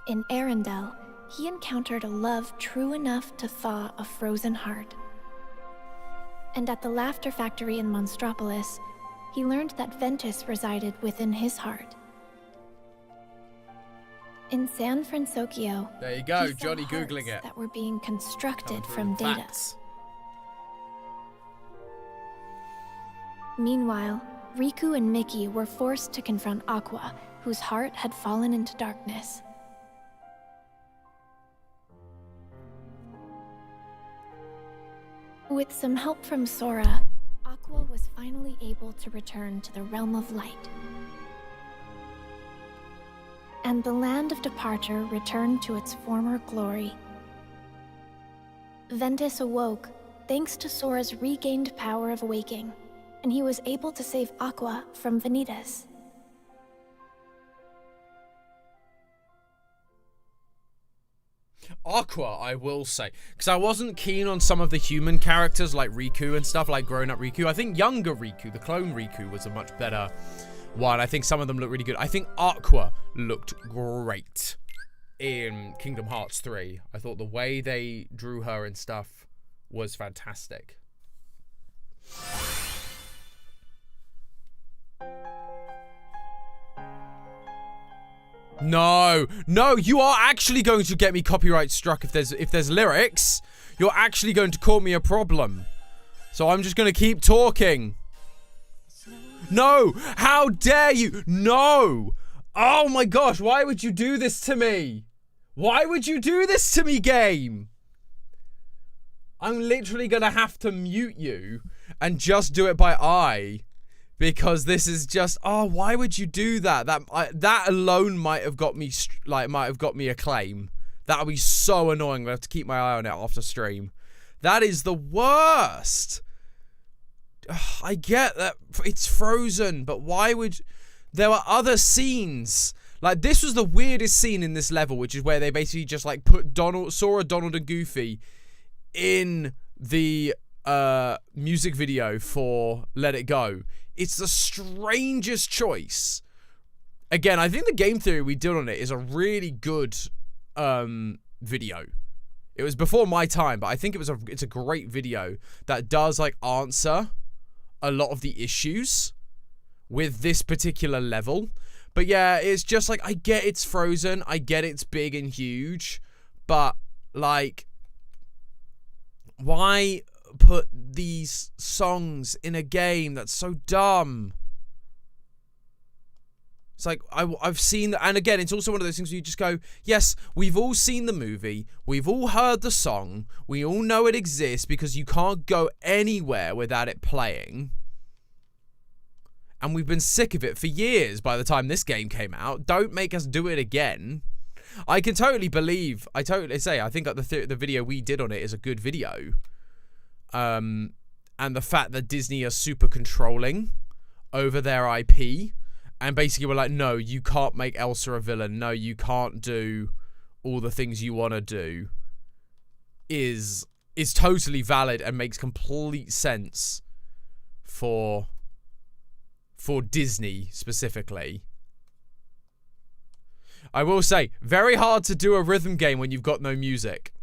Speaker 2: In Arendelle, he encountered a love true enough to thaw a frozen heart. And at the Laughter Factory in Monstropolis, he learned that Ventus resided within his heart. In San Francisco,
Speaker 1: there you go,
Speaker 2: he saw
Speaker 1: Johnny googling it.
Speaker 2: That were being constructed from data.
Speaker 1: Facts.
Speaker 2: Meanwhile, Riku and Mickey were forced to confront Aqua, whose heart had fallen into darkness. With some help from Sora, Aqua was finally able to return to the realm of light. And the land of departure returned to its former glory. Ventus awoke thanks to Sora's regained power of waking, and he was able to save Aqua from Vanitas.
Speaker 1: Aqua, I will say, because I wasn't keen on some of the human characters like Riku and stuff, like grown-up Riku. I think younger Riku, the clone Riku, was a much better one. I think some of them look really good. I think Aqua looked great in Kingdom Hearts 3. I thought the way they drew her and stuff was fantastic. No, you are actually going to get me copyright struck if there's lyrics. You're actually going to cause me a problem. So I'm just going to keep talking. No, how dare you? No. Oh my gosh, why would you do this to me? Why would you do this to me, game? I'm literally going to have to mute you and just do it by eye. Because this is just, oh, why would you do that? That alone might have got me, a claim. That would be so annoying. I have to keep my eye on it after stream. That is the worst. I get that it's Frozen, but why would... There were other scenes. Like, this was the weirdest scene in this level, which is where they basically just, like, put Sora, Donald, and Goofy in the music video for Let It Go. It's the strangest choice. Again, I think the game theory we did on it is a really good video. It was before my time, but I think it's a great video that does, like, answer a lot of the issues with this particular level. But yeah, it's just like, I get it's Frozen, I get it's big and huge, but like, why put these songs in a game that's so dumb? It's like, I've seen, and again, it's also one of those things where you just go, yes, we've all seen the movie, we've all heard the song, we all know it exists because you can't go anywhere without it playing. And we've been sick of it for years by the time this game came out. Don't make us do it again. I can totally believe, I think that the video we did on it is a good video. And the fact that Disney are super controlling over their IP. And basically we're like, no, you can't make Elsa a villain. No, you can't do all the things you want to do. Is totally valid and makes complete sense for Disney specifically. I will say, very hard to do a rhythm game when you've got no music.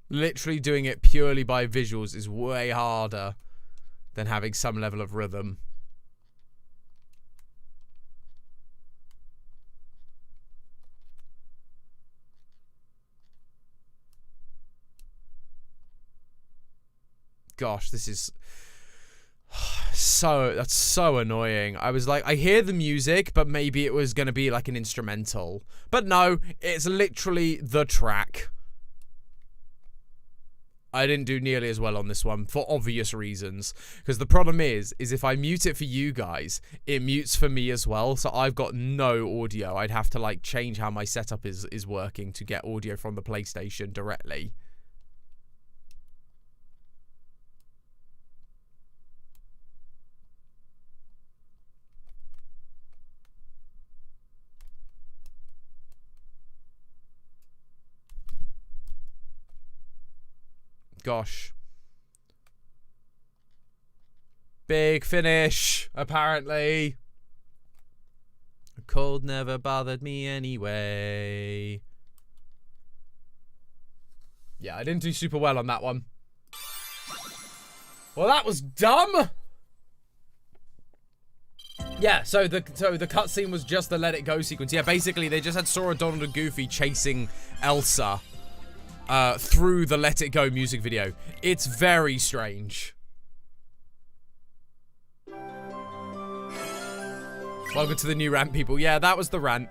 Speaker 1: Literally doing it purely by visuals is way harder than having some level of rhythm. Gosh, this is that's so annoying. I was like, I hear the music, but maybe it was going to be like an instrumental. But no, it's literally the track. I didn't do nearly as well on this one for obvious reasons. Because the problem is if I mute it for you guys, it mutes for me as well. So I've got no audio. I'd have to like change how my setup is working to get audio from the PlayStation directly. Gosh. Big finish, apparently. The cold never bothered me anyway. Yeah, I didn't do super well on that one. Well, that was dumb. Yeah, so the cutscene was just the Let It Go sequence. Yeah, basically they just had Sora, Donald, and Goofy chasing Elsa through the Let It Go music video. It's very strange. Welcome to the new rant, people. Yeah, that was the rant.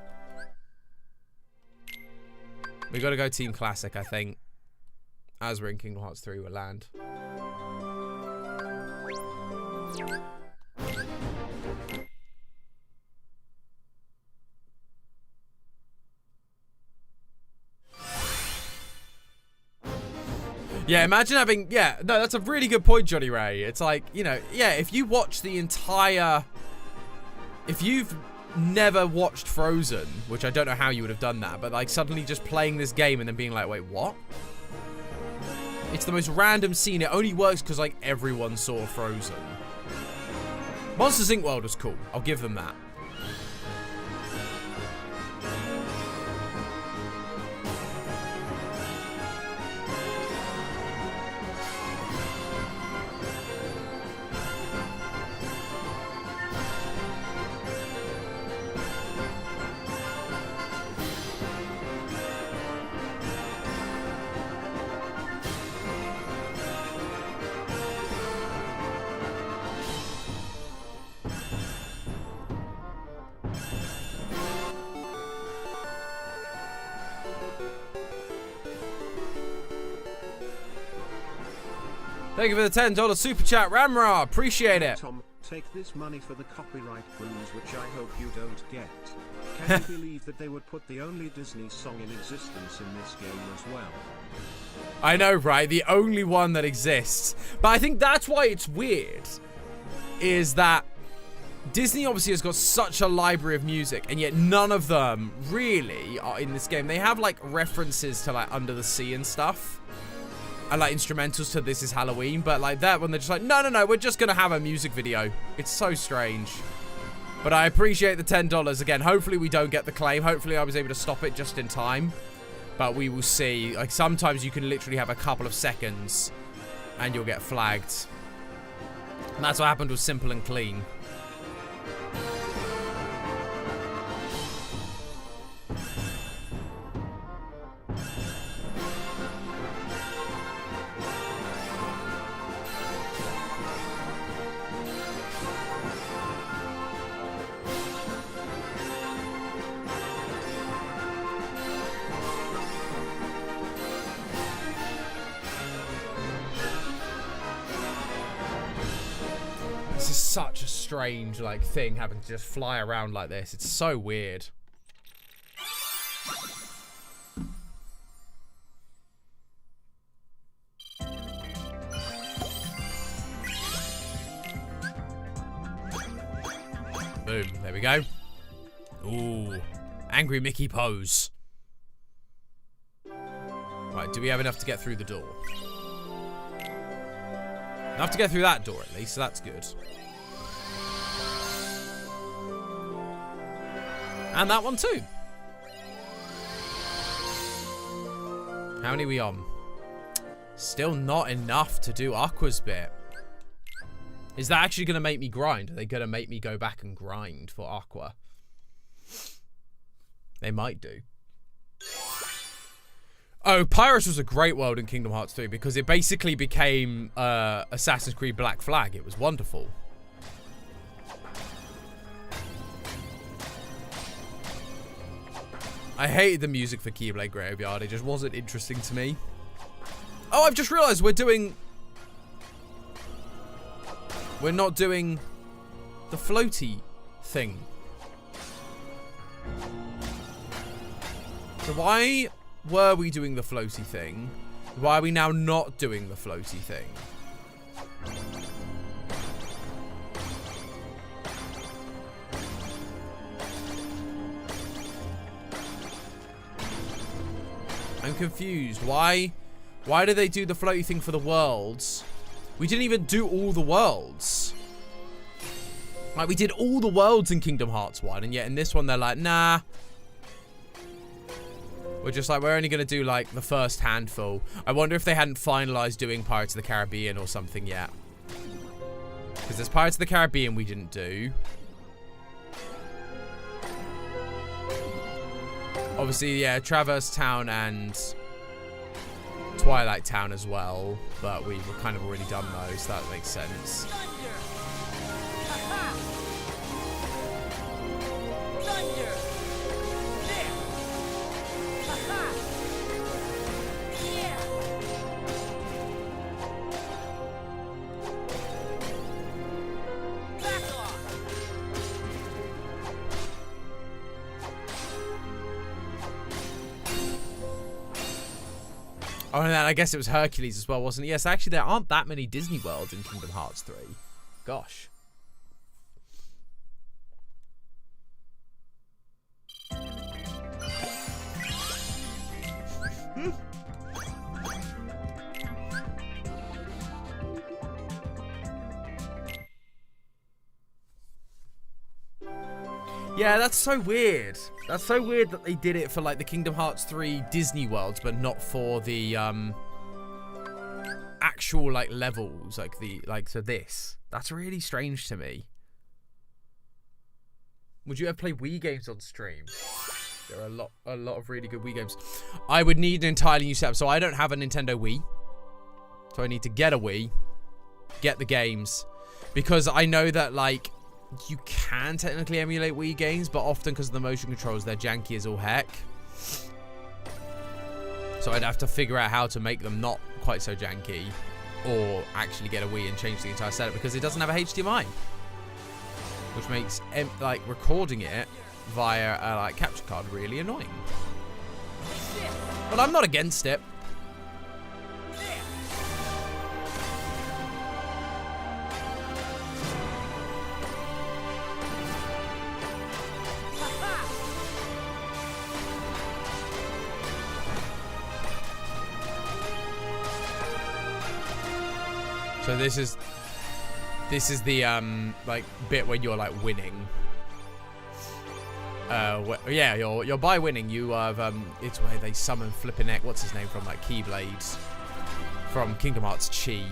Speaker 1: We gotta go Team Classic, I think. As we're in Kingdom Hearts 3, we'll land. Yeah, imagine having... Yeah, no, that's a really good point, Johnny Ray. It's like, you know, yeah, if you watch the entire... If you've never watched Frozen, which I don't know how you would have done that, but like suddenly just playing this game and then being like, wait, what? It's the most random scene. It only works because like everyone saw Frozen. Monsters Inc. World was cool. I'll give them that. Thank you for the $10 super chat, Ramra. Appreciate it.
Speaker 3: Tom, take this money for the copyright cruise, which I hope you don't get. Can you believe that they would put the only Disney song in existence in this game as well?
Speaker 1: I know, right? The only one that exists. But I think that's why it's weird. Is that Disney obviously has got such a library of music, and yet none of them really are in this game. They have like references to like Under the Sea and stuff. And like instrumentals to This Is Halloween. But like that one, they're just like, no, we're just going to have a music video. It's so strange. But I appreciate the $10. Again, hopefully we don't get the claim. Hopefully I was able to stop it just in time. But we will see. Like sometimes you can literally have a couple of seconds and you'll get flagged. And that's what happened with Simple and Clean. This is such a strange, like, thing having to just fly around like this. It's so weird. Boom. There we go. Ooh. Angry Mickey pose. Right, do we have enough to get through the door? Enough to get through that door, at least, so that's good. And that one, too. How many are we on? Still not enough to do Aqua's bit. Is that actually going to make me grind? Are they going to make me go back and grind for Aqua? They might do. Oh, Pyrus was a great world in Kingdom Hearts 3 because it basically became Assassin's Creed Black Flag. It was wonderful. I hated the music for Keyblade Graveyard. It just wasn't interesting to me. Oh, I've just realized we're not doing the floaty thing. So why were we doing the floaty thing? Why are we now not doing the floaty thing? I'm confused. Why did they do the floaty thing for the worlds? We didn't even do all the worlds. Like, we did all the worlds in Kingdom Hearts 1, and yet in this one they're like, nah. We're just like, we're only going to do, like, the first handful. I wonder if they hadn't finalized doing Pirates of the Caribbean or something yet. Because there's Pirates of the Caribbean we didn't do. Obviously, yeah, Traverse Town and Twilight Town as well. But we were kind of already done those, so that makes sense. Oh, and then I guess it was Hercules as well, wasn't it? Yes, actually, there aren't that many Disney worlds in Kingdom Hearts 3. Gosh. Yeah, that's so weird. That's so weird that they did it for, like, the Kingdom Hearts 3 Disney worlds, but not for the, actual, like, levels, so this. That's really strange to me. Would you ever play Wii games on stream? There are a lot of really good Wii games. I would need an entirely new setup, so I don't have a Nintendo Wii. So I need to get a Wii, get the games, because I know that, like, you can technically emulate Wii games, but often because of the motion controls, they're janky as all heck. So I'd have to figure out how to make them not quite so janky. or actually get a Wii and change the entire setup because it doesn't have a HDMI, which makes like recording it via a like capture card really annoying. But I'm not against it. So this is the like bit when you're like winning. Yeah, you're by winning. You have it's where they summon flipping neck. What's his name from like Keyblades from Kingdom Hearts Chi.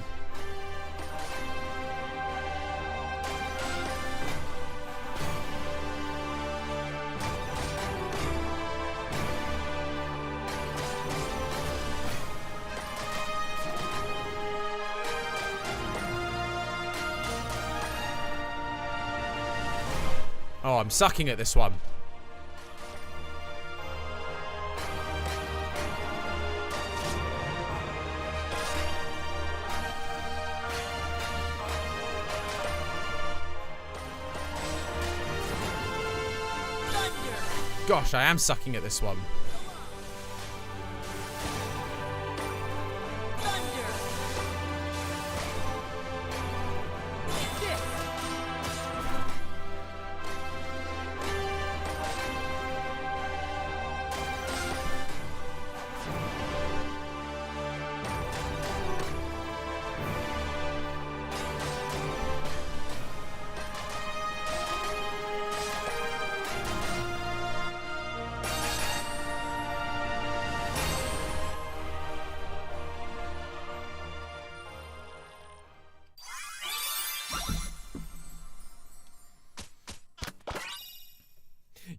Speaker 1: Oh, I'm sucking at this one. Gosh, I am sucking at this one.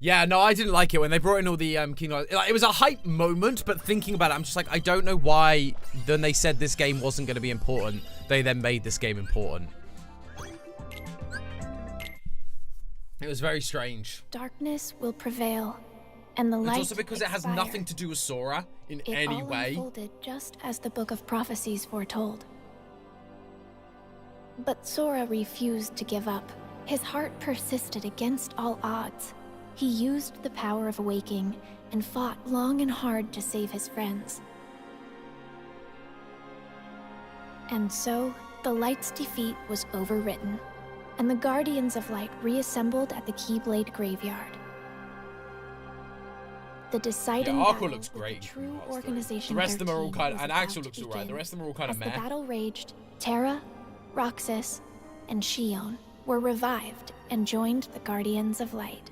Speaker 1: Yeah, no, I didn't like it when they brought in all the Kingdom Hearts. Like, it was a hype moment, but thinking about it, I'm just like, I don't know why. Then they said this game wasn't going to be important. They then made this game important. It was very strange.
Speaker 2: Darkness will prevail, and the light.
Speaker 1: It's also because it has nothing to do with Sora in any way.
Speaker 2: It all unfolded just as the Book of Prophecies foretold. But Sora refused to give up. His heart persisted against all odds. He used the power of awakening and fought long and hard to save his friends. And so, the Light's defeat was overwritten, and the Guardians of Light reassembled at the Keyblade Graveyard. The deciding battle
Speaker 1: looks great.
Speaker 2: The true organization.
Speaker 1: The rest of them are all kind of, and Axel looks alright. The rest of them are all kind of meh.
Speaker 2: As the battle raged, Terra, Roxas, and Xion were revived and joined the Guardians of Light.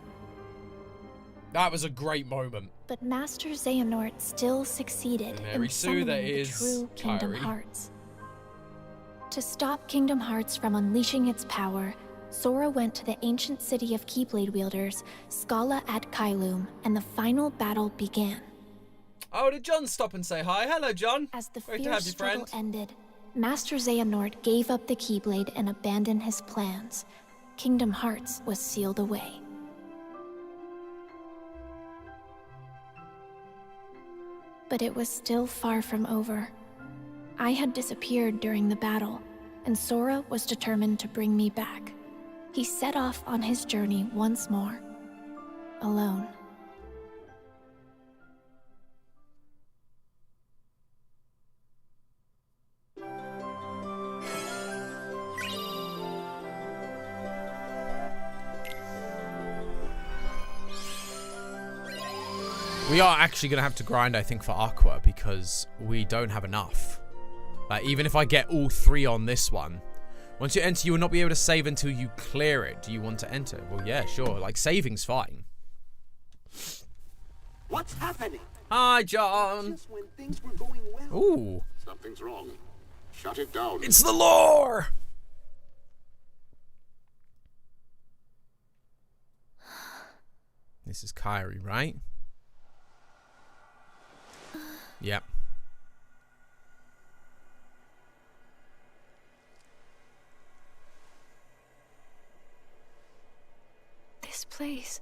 Speaker 1: That was a great moment.
Speaker 2: But Master Xehanort still succeeded in summoning the true Kingdom Hearts. To stop Kingdom Hearts from unleashing its power, Sora went to the ancient city of Keyblade wielders, Scala at Kylum, and the final battle began.
Speaker 1: Oh, did John stop and say hi? Hello, John.
Speaker 2: As the
Speaker 1: Great
Speaker 2: fierce struggle ended, Master Xehanort gave up the Keyblade and abandoned his plans. Kingdom Hearts was sealed away. But it was still far from over. I had disappeared during the battle, and Sora was determined to bring me back. He set off on his journey once more, alone.
Speaker 1: We are actually going to have to grind, I think, for Aqua because we don't have enough. Like, even if I get all 3 on this one, once you enter, you will not be able to save until you clear it. Do you want to enter? Well, yeah, sure. Like, saving's fine.
Speaker 4: What's happening?
Speaker 1: Hi, John.
Speaker 4: Just when things were going well.
Speaker 1: Ooh.
Speaker 5: Something's wrong. Shut it down.
Speaker 1: It's the lore! This is Kairi, right? Yep.
Speaker 2: This place.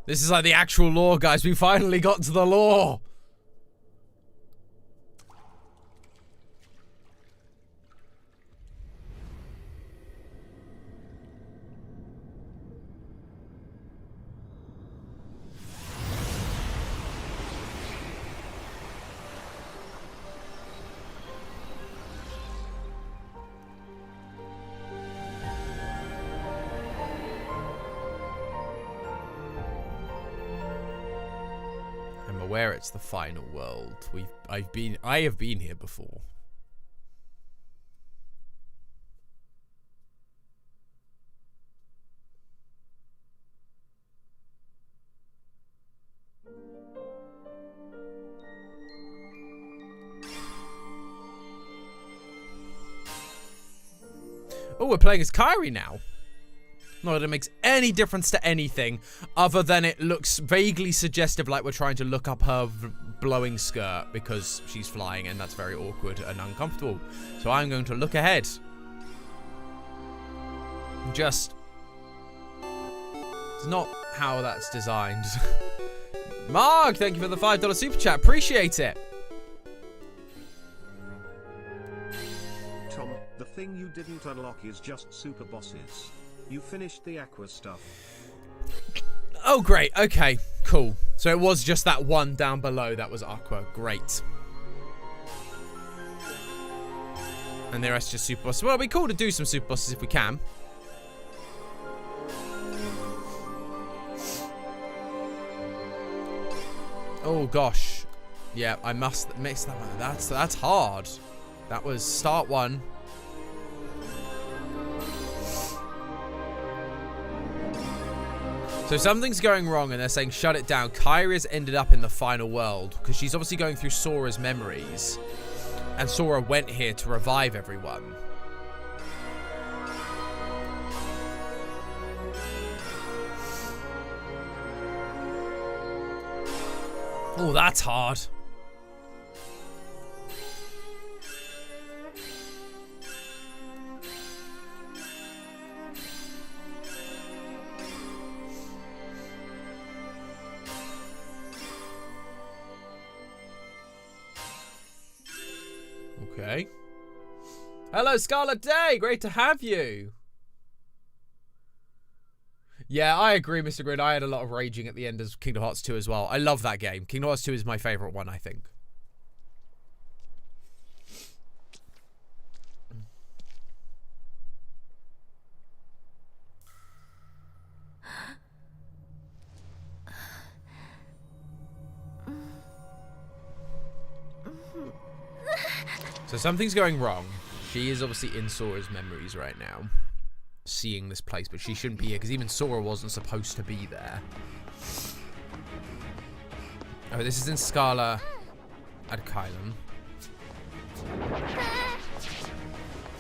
Speaker 1: This is like the actual lore, guys. We finally got to the lore. aware it's the final world. I have been here before. Oh, we're playing as Kairi now. Not that it makes any difference to anything, other than it looks vaguely suggestive like we're trying to look up her blowing skirt because she's flying, and that's very awkward and uncomfortable. So I'm going to look ahead. Just... It's not how that's designed. Mark, thank you for the $5 super chat. Appreciate it.
Speaker 3: Tom, the thing you didn't unlock is just super bosses. You finished the aqua stuff.
Speaker 1: Oh, great. Okay, cool. So it was just that one down below that was aqua. Great. And the rest just super bosses. Well, it'd be cool to do some super bosses if we can. Oh, gosh. Yeah, I must mix that one. That's hard. That was start one. So something's going wrong, and they're saying shut it down. Kairi's ended up in the final world because she's obviously going through Sora's memories, and Sora went here to revive everyone. Oh, that's hard. Okay. Hello, Scarlet Day. Great to have you. Yeah, I agree, Mr. Grid. I had a lot of raging at the end of Kingdom Hearts 2 as well. I love that game. Kingdom Hearts 2 is my favorite one, I think. So something's going wrong. She is obviously in Sora's memories right now, seeing this place, but she shouldn't be here because even Sora wasn't supposed to be there. Oh, this is in Scala Adkylum.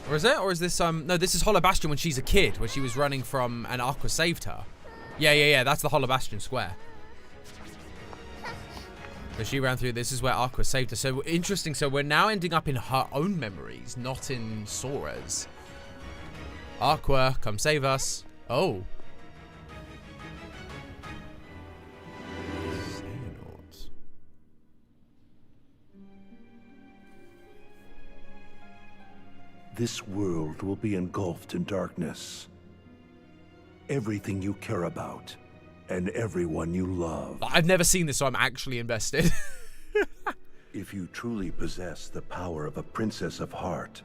Speaker 1: Or is it? Or is this, no, this is Hollow Bastion when she's a kid, where she was running from and Aqua saved her. Yeah, that's the Hollow Bastion square. So she ran through, this is where Aqua saved her. So interesting, so we're now ending up in her own memories, not in Sora's. Aqua, come save us. Oh. Xehanort.
Speaker 6: This world will be engulfed in darkness. Everything you care about and everyone you love.
Speaker 1: I've never seen this, so I'm actually invested.
Speaker 6: If you truly possess the power of a Princess of Heart,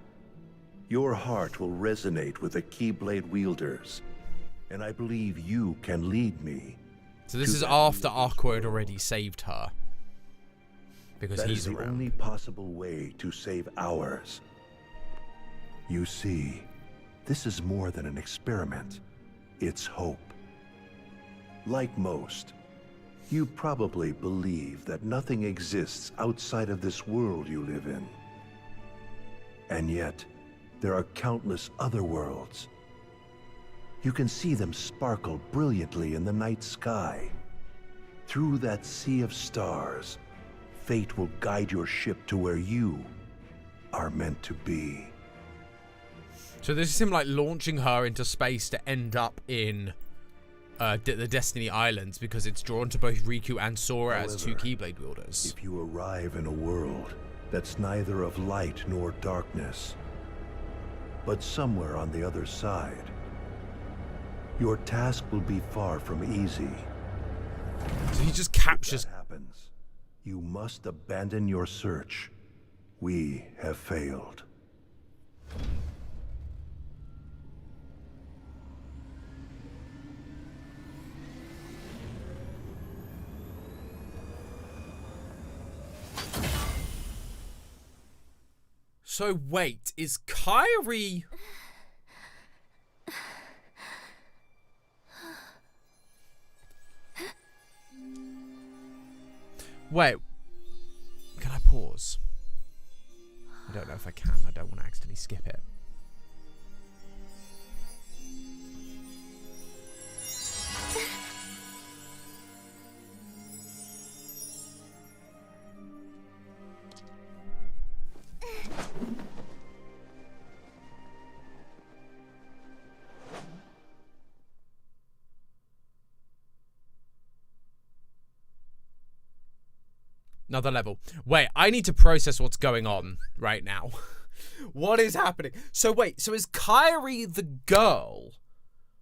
Speaker 6: your heart will resonate with the Keyblade wielders, and I believe you can lead me.
Speaker 1: So this is after Aqua had already saved her, because
Speaker 6: That
Speaker 1: he's
Speaker 6: is the
Speaker 1: around.
Speaker 6: only possible way to save ours. You see, this is more than an experiment. It's hope. Like most, you probably believe that nothing exists outside of this world you live in. And yet, there are countless other worlds. You can see them sparkle brilliantly in the night sky. Through that sea of stars, fate will guide your ship to where you are meant to be.
Speaker 1: So this is him like launching her into space to end up in the Destiny Islands, because it's drawn to both Riku and Sora as two Keyblade wielders.
Speaker 6: If you arrive in a world that's neither of light nor darkness, but somewhere on the other side, your task will be far from easy.
Speaker 1: So he just captures...
Speaker 6: If that happens, you must abandon your search. We have failed.
Speaker 1: So wait, is Kyrie... Wait. Can I pause? I don't know if I can. I don't want to accidentally skip it. Another level. Wait, I need to process what's going on right now. What is happening? So wait, so is Kyrie the girl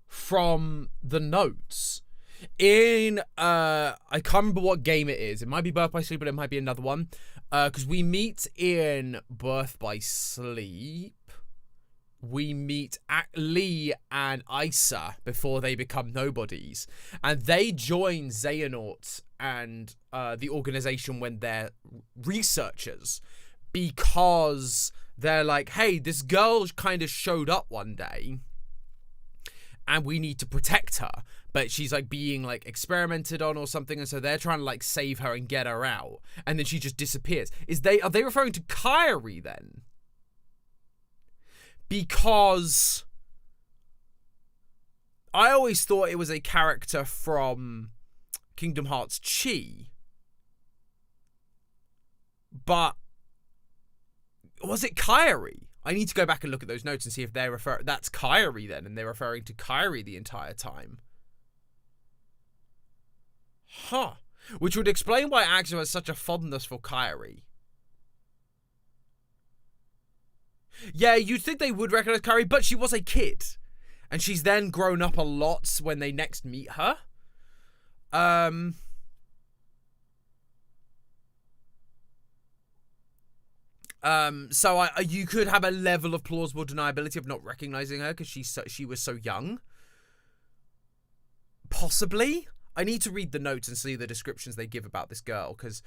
Speaker 1: from the notes in I can't remember what game it is. It might be Birth by Sleep, but it might be another one. Because we meet in Birth by Sleep. We meet Lee and Isa before they become nobodies. And they join Xehanort and the organization when they're researchers. Because they're like, hey, this girl kind of showed up one day. And we need to protect her. But she's like being like experimented on or something. And so they're trying to like save her and get her out. And then she just disappears. Are they referring to Kyrie then? Because I always thought it was a character from Kingdom Hearts Chi. But was it Kyrie? I need to go back and look at those notes and see if they're that's Kyrie then, and they're referring to Kyrie the entire time. Huh. Which would explain why Axel has such a fondness for Kyrie. Yeah, you'd think they would recognize Kyrie, but she was a kid. And she's then grown up a lot when they next meet her. So you could have a level of plausible deniability of not recognizing her because she was so young. Possibly. I need to read the notes and see the descriptions they give about this girl, because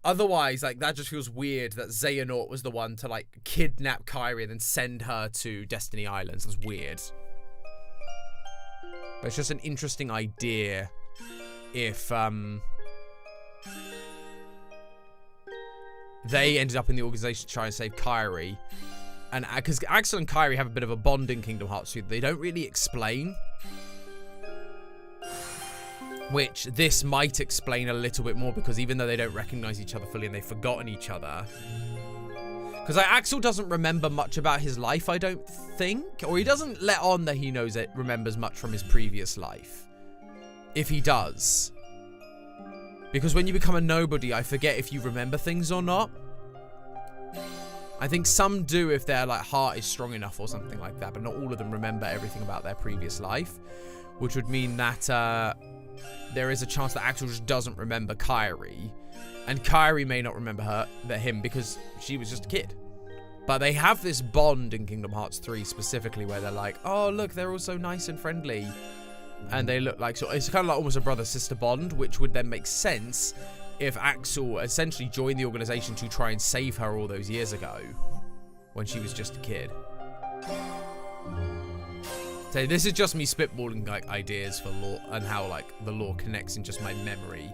Speaker 1: otherwise, like, that just feels weird that Xehanort was the one to, like, kidnap Kyrie and then send her to Destiny Islands. That's weird. But it's just an interesting idea if, they ended up in the organization to try and save Kyrie. And, because Axel and Kyrie have a bit of a bond in Kingdom Hearts 2 that they don't really explain. Which this might explain a little bit more, because even though they don't recognize each other fully and they've forgotten each other. Because Axel doesn't remember much about his life, I don't think. Or he doesn't let on that he knows it, remembers much from his previous life. If he does. Because when you become a nobody, I forget if you remember things or not. I think some do if their like heart is strong enough or something like that. But not all of them remember everything about their previous life. Which would mean that there is a chance that Axel just doesn't remember Kyrie. And Kyrie may not remember him because she was just a kid. But they have this bond in Kingdom Hearts 3 specifically where they're like, oh, look, they're all so nice and friendly. And they look like, so it's kind of like almost a brother-sister bond, which would then make sense if Axel essentially joined the organization to try and save her all those years ago when she was just a kid. So this is just me spitballing like ideas for lore and how like the lore connects in just my memory.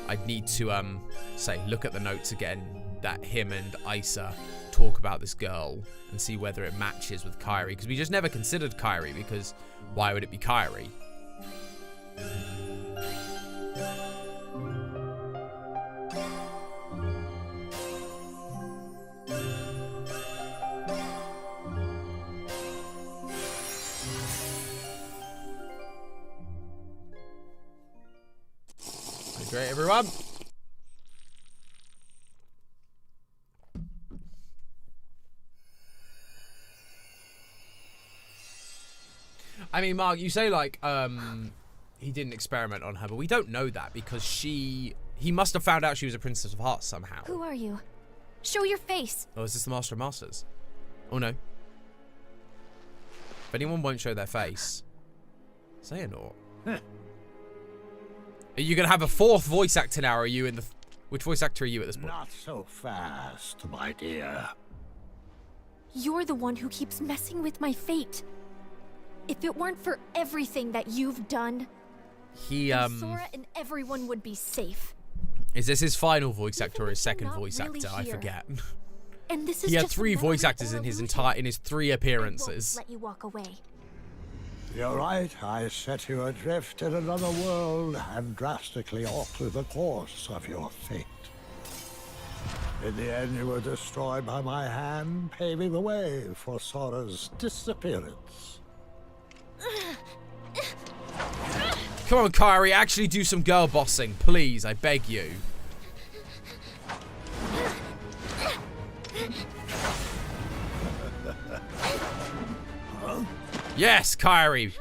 Speaker 1: I'd need to look at the notes again that him and Isa talk about this girl and see whether it matches with Kyrie, because we just never considered Kyrie, because why would it be Kyrie? Great, everyone. I mean, Mark, you say like he didn't experiment on her, but we don't know that because he must have found out she was a Princess of Hearts somehow.
Speaker 2: Who are you? Show your face.
Speaker 1: Oh, is this the Master of Masters? Oh no. If anyone won't show their face, Xehanort. Huh. Are you gonna have a fourth voice actor now? Or are you in the? Which voice actor are you at this point?
Speaker 5: Not so fast, my dear.
Speaker 7: You're the one who keeps messing with my fate. If it weren't for everything that you've done, then Sora and everyone would be safe.
Speaker 1: Is this his final voice actor or his
Speaker 7: Even if
Speaker 1: second
Speaker 7: you're not
Speaker 1: voice
Speaker 7: really
Speaker 1: actor? I
Speaker 7: here.
Speaker 1: forget.
Speaker 7: And this is
Speaker 1: He had
Speaker 7: just
Speaker 1: 3
Speaker 7: memory
Speaker 1: voice actors
Speaker 7: or
Speaker 1: in his
Speaker 7: illusion.
Speaker 1: 3
Speaker 7: I
Speaker 1: appearances.
Speaker 7: won't let you walk away.
Speaker 8: You're right. I set you adrift in another world and drastically alter the course of your fate. In the end, you were destroyed by my hand, paving the way for Sora's disappearance.
Speaker 1: Come on, Kairi, actually do some girl bossing, please. I beg you. Yes, Kairi.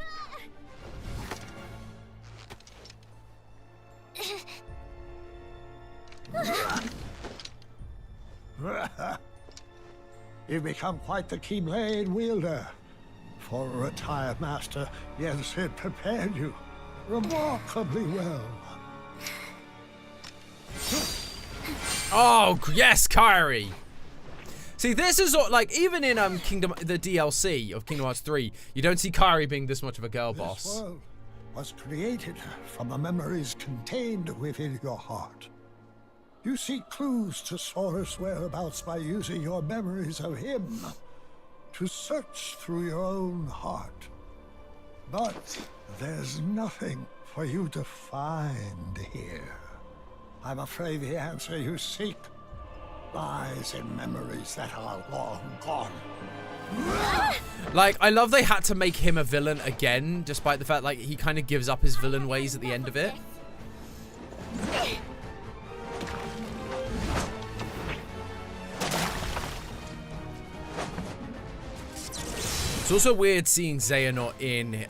Speaker 8: You've become quite the Keyblade wielder. For a retired master, yes, it prepared you remarkably well.
Speaker 1: Oh, yes, Kairi. See, this is like, even in the DLC of Kingdom Hearts 3, you don't see Kairi being this much of a girl boss.
Speaker 8: This world was created from the memories contained within your heart. You seek clues to Sora's whereabouts by using your memories of him to search through your own heart. But there's nothing for you to find here. I'm afraid the answer you seek lies in memories that are long gone.
Speaker 1: Like, I love they had to make him a villain again, despite the fact, like, he kind of gives up his villain ways at the end of it. It's also weird seeing Xehanort in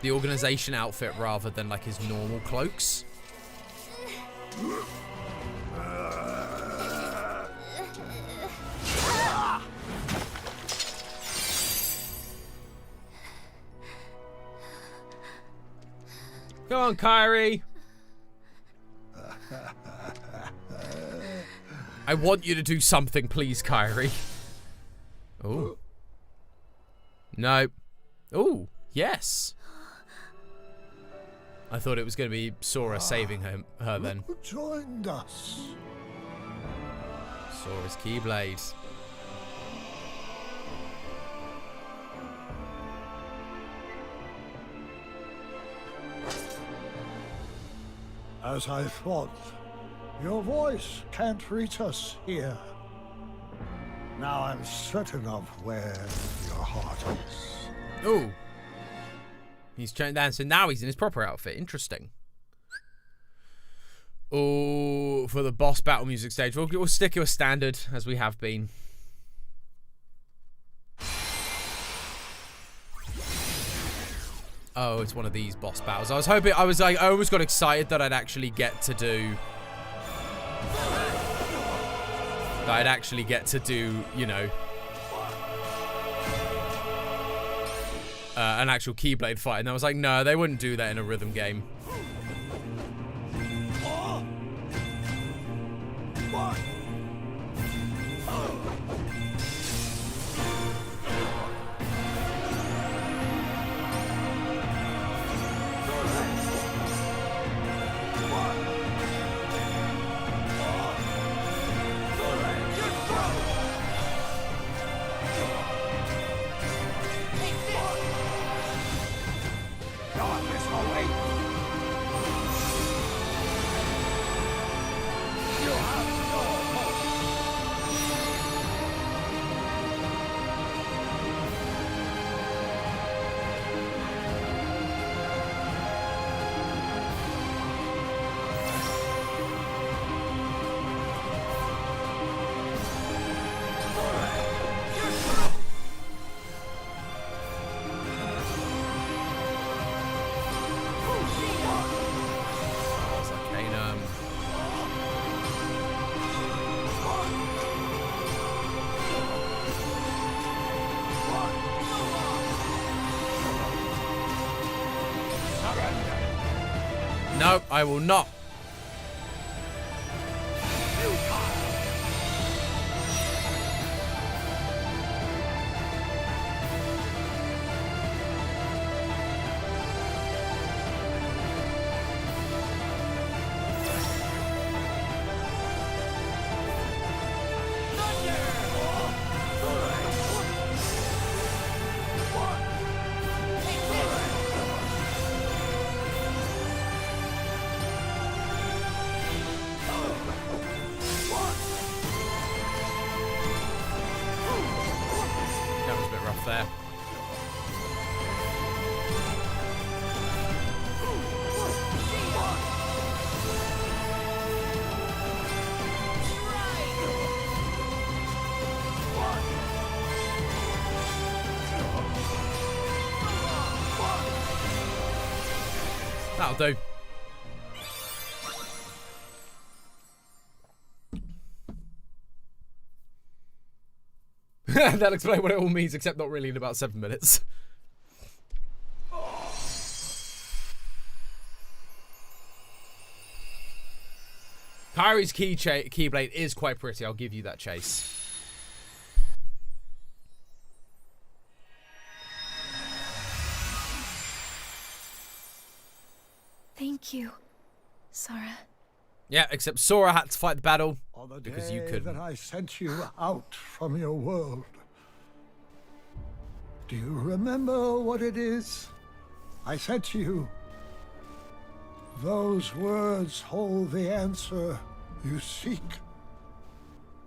Speaker 1: the organization outfit rather than like his normal cloaks. Come on, Kairi. I want you to do something, please, Kairi. Oh. No. Oh, yes. I thought it was going to be Sora saving her then.
Speaker 8: Who joined us?
Speaker 1: Sora's Keyblade.
Speaker 8: As I thought, your voice can't reach us here. Now I'm certain of where your heart is.
Speaker 1: Oh. He's turned down, so now he's in his proper outfit. Interesting. Oh, for the boss battle music stage. We'll stick to a standard, as we have been. Oh, it's one of these boss battles. I was hoping, I almost got excited that I'd actually get to do... you know... an actual Keyblade fight, and I was like, no, they wouldn't do that in a rhythm game. No, I will not. fair. That'll do. That'll explain what it all means, except not really in about 7 minutes. Kyrie's Keyblade is quite pretty, I'll give you that, Chase.
Speaker 2: Thank you, Sora.
Speaker 1: Yeah, except Sora had to fight the battle
Speaker 8: On the
Speaker 1: because
Speaker 8: day
Speaker 1: you couldn't.
Speaker 8: that I sent you out from your world. Do you remember what it is I said to you? Those words hold the answer you seek.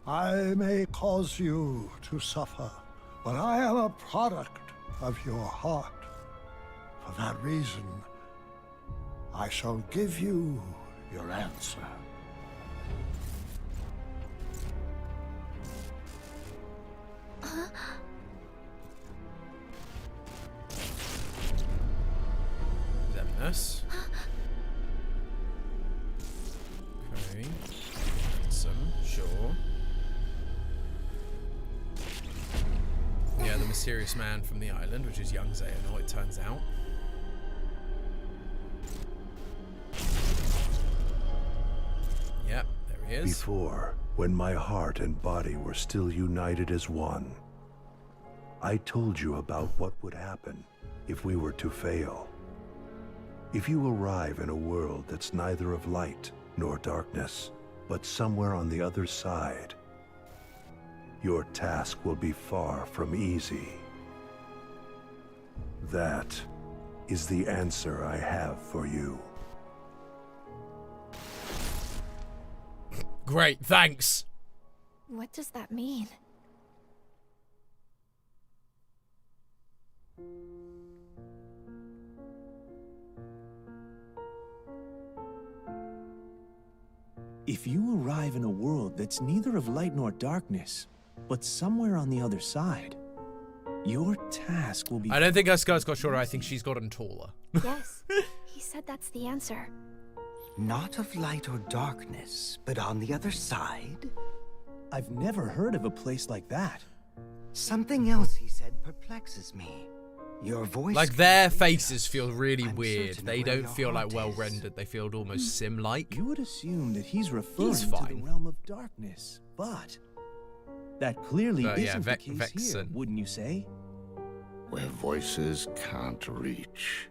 Speaker 8: I may cause you to suffer, but I am a product of your heart. For that reason, I shall give you your answer.
Speaker 1: Examiners. Okay. Some, sure. Yeah, the mysterious man from the island, which is young Xehanort, it turns out. Yep, there he is.
Speaker 6: Before, when my heart and body were still united as one, I told you about what would happen if we were to fail. If you arrive in a world that's neither of light nor darkness, but somewhere on the other side, your task will be far from easy. That is the answer I have for you.
Speaker 1: Great, thanks.
Speaker 2: What does that mean?
Speaker 9: If you arrive in a world that's neither of light nor darkness, but somewhere on the other side, your task will be...
Speaker 1: I don't think our skirt's got shorter, I think she's gotten taller.
Speaker 2: Yes, he said that's the answer.
Speaker 4: Not of light or darkness, but on the other side?
Speaker 9: I've never heard of a place like that.
Speaker 4: Something else he said perplexes me. Your voice...
Speaker 1: Like, their
Speaker 4: complete
Speaker 1: faces
Speaker 4: us.
Speaker 1: feel really
Speaker 4: I'm
Speaker 1: weird.
Speaker 4: certain
Speaker 1: They
Speaker 4: where
Speaker 1: don't
Speaker 4: your
Speaker 1: feel like
Speaker 4: heart
Speaker 1: well
Speaker 4: is.
Speaker 1: rendered. They feel almost sim-like.
Speaker 9: You would assume that he's referring to
Speaker 1: fine.
Speaker 9: the realm of darkness, but that clearly
Speaker 1: Yeah,
Speaker 9: isn't the case here,
Speaker 1: Vexen.
Speaker 9: wouldn't you say?
Speaker 5: Where voices can't reach.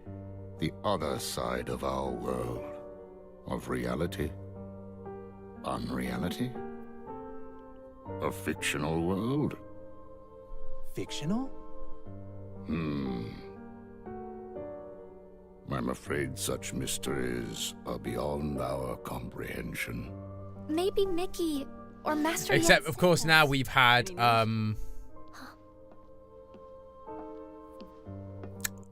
Speaker 5: The other side of our world. Of reality. Unreality. A fictional world.
Speaker 9: Fictional?
Speaker 5: I'm afraid such mysteries are beyond our comprehension.
Speaker 2: Maybe Mickey or Master
Speaker 1: Except,
Speaker 2: Yen
Speaker 1: of course,
Speaker 2: said
Speaker 1: now
Speaker 2: that.
Speaker 1: we've had,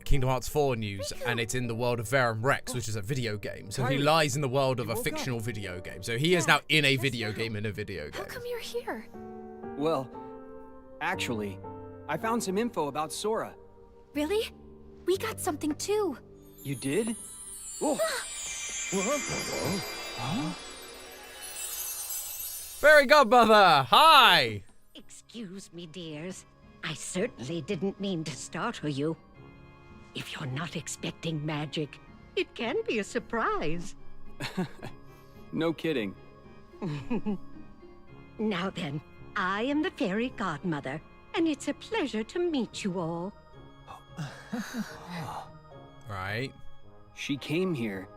Speaker 1: Kingdom Hearts 4 news, and it's in the world of Verum Rex, which is a video game. So he lies in the world of a fictional video game. So he is now in a video game in a video
Speaker 2: How
Speaker 1: game.
Speaker 2: come you're here?
Speaker 10: Well, actually, I found some info about Sora.
Speaker 2: Really? We got something too.
Speaker 10: You did? Oh,
Speaker 1: Fairy Godmother, hi!
Speaker 11: Excuse me, dears. I certainly didn't mean to startle you. If you're not expecting magic, it can be a surprise.
Speaker 10: no kidding.
Speaker 11: Now then, I am the fairy godmother, and it's a pleasure to meet you all.
Speaker 1: Right.
Speaker 10: She came here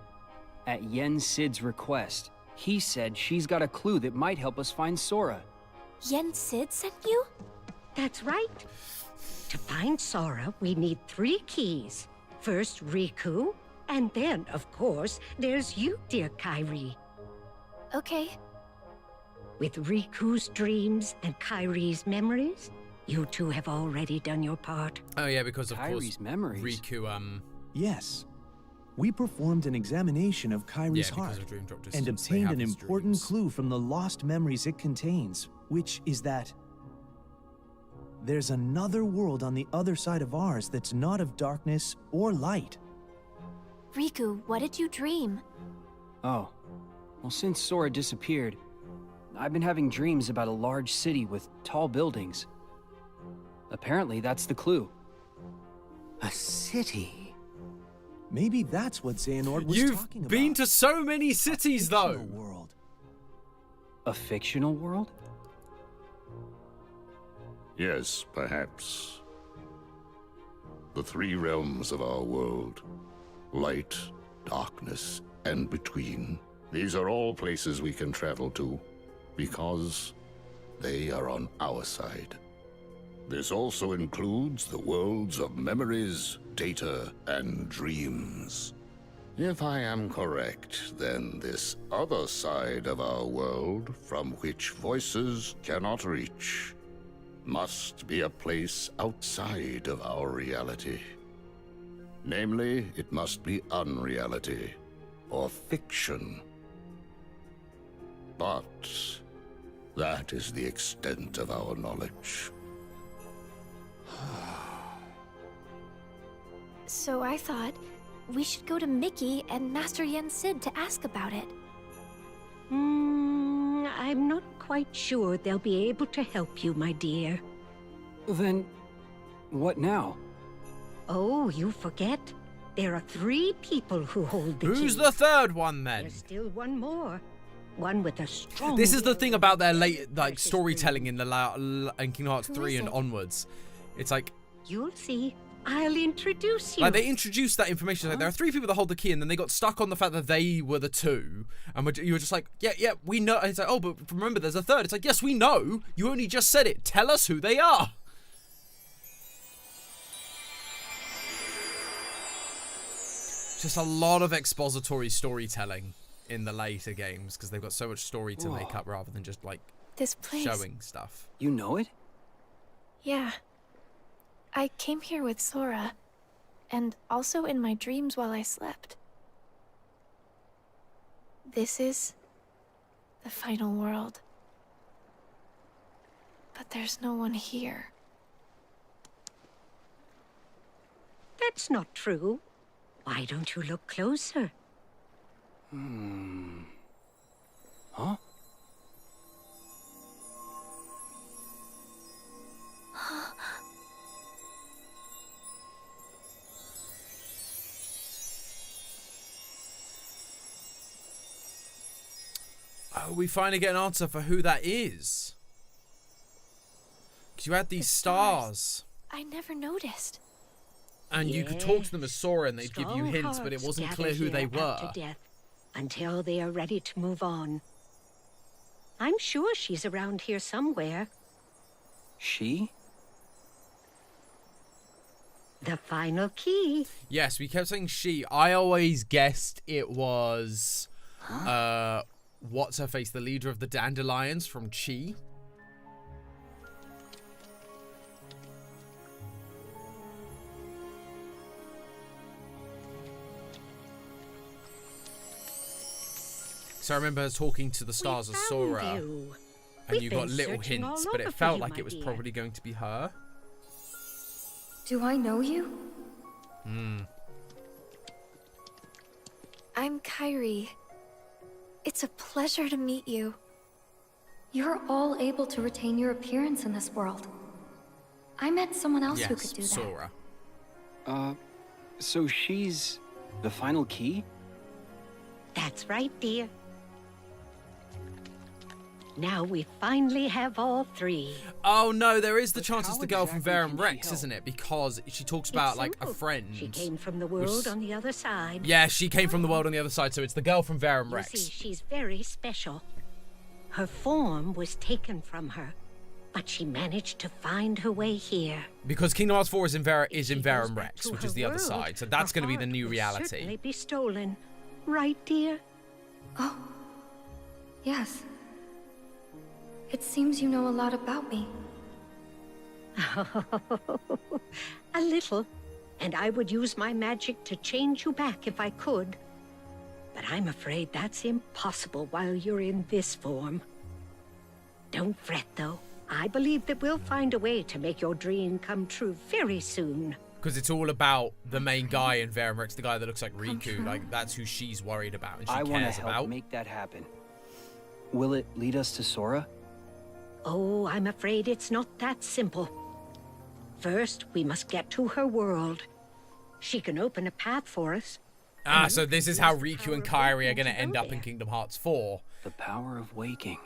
Speaker 10: at Yen Sid's request. He said she's got a clue that might help us find Sora.
Speaker 2: Yen Sid sent you?
Speaker 11: That's right. To find Sora, we need 3 keys. First, Riku, and then, of course, there's you, dear Kyrie.
Speaker 2: Okay.
Speaker 11: With Riku's dreams and Kyrie's memories, You two have already done your part.
Speaker 1: Oh yeah, because of
Speaker 10: Kyrie's
Speaker 1: course
Speaker 10: memories.
Speaker 1: Riku
Speaker 9: Yes. We performed an examination of Kyrie's
Speaker 1: yeah, because
Speaker 9: heart
Speaker 1: of Dream Drop
Speaker 9: and
Speaker 1: Distance, they
Speaker 9: obtained
Speaker 1: have
Speaker 9: an
Speaker 1: his
Speaker 9: important
Speaker 1: dreams.
Speaker 9: clue from the lost memories it contains, which is that there's another world on the other side of ours that's not of darkness or light.
Speaker 7: Riku, what did you dream?
Speaker 10: Oh. Well, since Sora disappeared, I've been having dreams about a large city with tall buildings. Apparently, that's the clue.
Speaker 4: A city?
Speaker 9: Maybe that's what Xehanort was
Speaker 1: You've
Speaker 9: talking about.
Speaker 1: been to so many cities, though.
Speaker 9: World.
Speaker 10: A fictional world?
Speaker 5: Yes, perhaps. The three realms of our world. Light, darkness, and between. These are all places we can travel to, because they are on our side. This also includes the worlds of memories, data, and dreams. If I am correct, then this other side of our world, from which voices cannot reach, must be a place outside of our reality. Namely, it must be unreality, or fiction. But that is the extent of our knowledge.
Speaker 7: So I thought we should go to Mickey and Master Yen Sid to ask about it.
Speaker 11: I'm not quite sure they'll be able to help you, my dear.
Speaker 10: Then, what now?
Speaker 11: Oh, you forget. There are 3 people who hold the
Speaker 1: Who's
Speaker 11: key.
Speaker 1: the third one then?
Speaker 11: There's still one more. One with a strong...
Speaker 1: This is the thing about their late storytelling in the in Kingdom Hearts
Speaker 7: Who
Speaker 1: 3
Speaker 7: is
Speaker 1: and
Speaker 7: it?
Speaker 1: onwards. It's like
Speaker 11: You'll see. I'll introduce you.
Speaker 1: Like they introduced that information. Like there are 3 people that hold the key, and then they got stuck on the fact that they were the 2, and you were just like, yeah, we know. And it's like, oh, but remember, there's a third. It's like, yes, we know. You only just said it. Tell us who they are. Just a lot of expository storytelling in the later games because they've got so much story to make up rather than just like
Speaker 2: This place.
Speaker 1: showing stuff.
Speaker 10: You know it?
Speaker 2: Yeah. I came here with Sora, and also in my dreams while I slept. This is the final world. But there's no one here.
Speaker 11: That's not true. Why don't you look closer?
Speaker 10: Huh?
Speaker 1: Oh, we finally get an answer for who that is. Because you had these stars.
Speaker 2: I never noticed.
Speaker 1: And you could talk to them as
Speaker 11: Yes.
Speaker 1: Sora and they'd give you
Speaker 11: Strong
Speaker 1: hints, but it
Speaker 11: hearts
Speaker 1: wasn't
Speaker 11: gather
Speaker 1: clear who
Speaker 11: here
Speaker 1: they were.
Speaker 11: after death, until they are ready to move on. I'm sure she's around here somewhere.
Speaker 10: She?
Speaker 11: The final key.
Speaker 1: Yes, we kept saying she. I always guessed it was, what's her face, the leader of the Dandelions from Chi. So I remember her talking to the stars as Sora,
Speaker 11: You.
Speaker 1: and
Speaker 11: We've
Speaker 1: you got
Speaker 11: been
Speaker 1: little
Speaker 11: searching
Speaker 1: hints,
Speaker 11: all
Speaker 1: but
Speaker 11: over
Speaker 1: it
Speaker 11: for
Speaker 1: felt
Speaker 11: you,
Speaker 1: like
Speaker 11: my
Speaker 1: it was
Speaker 11: dear.
Speaker 1: probably going to be her.
Speaker 2: Do I know you?
Speaker 1: Hmm.
Speaker 2: I'm Kyrie. It's a pleasure to meet you. You're all able to retain your appearance in this world. I met someone else who could do that.
Speaker 1: Sora.
Speaker 10: So she's the final key?
Speaker 11: That's right, dear. Now we finally have all 3.
Speaker 1: Oh no, there is the chance it's
Speaker 10: how
Speaker 1: the girl from
Speaker 10: exactly
Speaker 1: Verum
Speaker 10: can she
Speaker 1: Rex,
Speaker 10: help?
Speaker 1: isn't it? Because she talks
Speaker 11: It's
Speaker 1: about like a
Speaker 11: simple.
Speaker 1: friend.
Speaker 11: She came from the
Speaker 1: was-
Speaker 11: world on the other side.
Speaker 1: Yeah, she came from the world on the other side, so it's the girl from Verum
Speaker 11: You
Speaker 1: Rex.
Speaker 11: see, she's very special. Her form was taken from her, but she managed to find her way here.
Speaker 1: Because Kingdom Hearts 4 is in,
Speaker 11: If
Speaker 1: is
Speaker 11: she
Speaker 1: in
Speaker 11: goes
Speaker 1: Verum
Speaker 11: back
Speaker 1: Rex,
Speaker 11: to
Speaker 1: which
Speaker 11: her
Speaker 1: is the other
Speaker 11: world,
Speaker 1: side. So that's
Speaker 11: her
Speaker 1: going to be the
Speaker 11: heart
Speaker 1: new
Speaker 11: will
Speaker 1: reality.
Speaker 11: certainly be stolen, right, dear?
Speaker 2: Oh, yes. It seems you know a lot about me.
Speaker 11: A little, and I would use my magic to change you back if I could. But I'm afraid that's impossible while you're in this form. Don't fret, though. I believe that we'll find a way to make your dream come true very soon.
Speaker 1: Because it's all about the main guy in Verum Rex, the guy that looks like Riku. Like, that's who she's worried about and she
Speaker 10: I want to
Speaker 1: cares
Speaker 10: help
Speaker 1: about.
Speaker 10: make that happen. Will it lead us to Sora?
Speaker 11: Oh, I'm afraid it's not that simple. First, we must get to her world. She can open a path for us.
Speaker 1: Ah, so this is how Riku and Kairi are going to end up in Kingdom Hearts 4.
Speaker 10: The power of waking.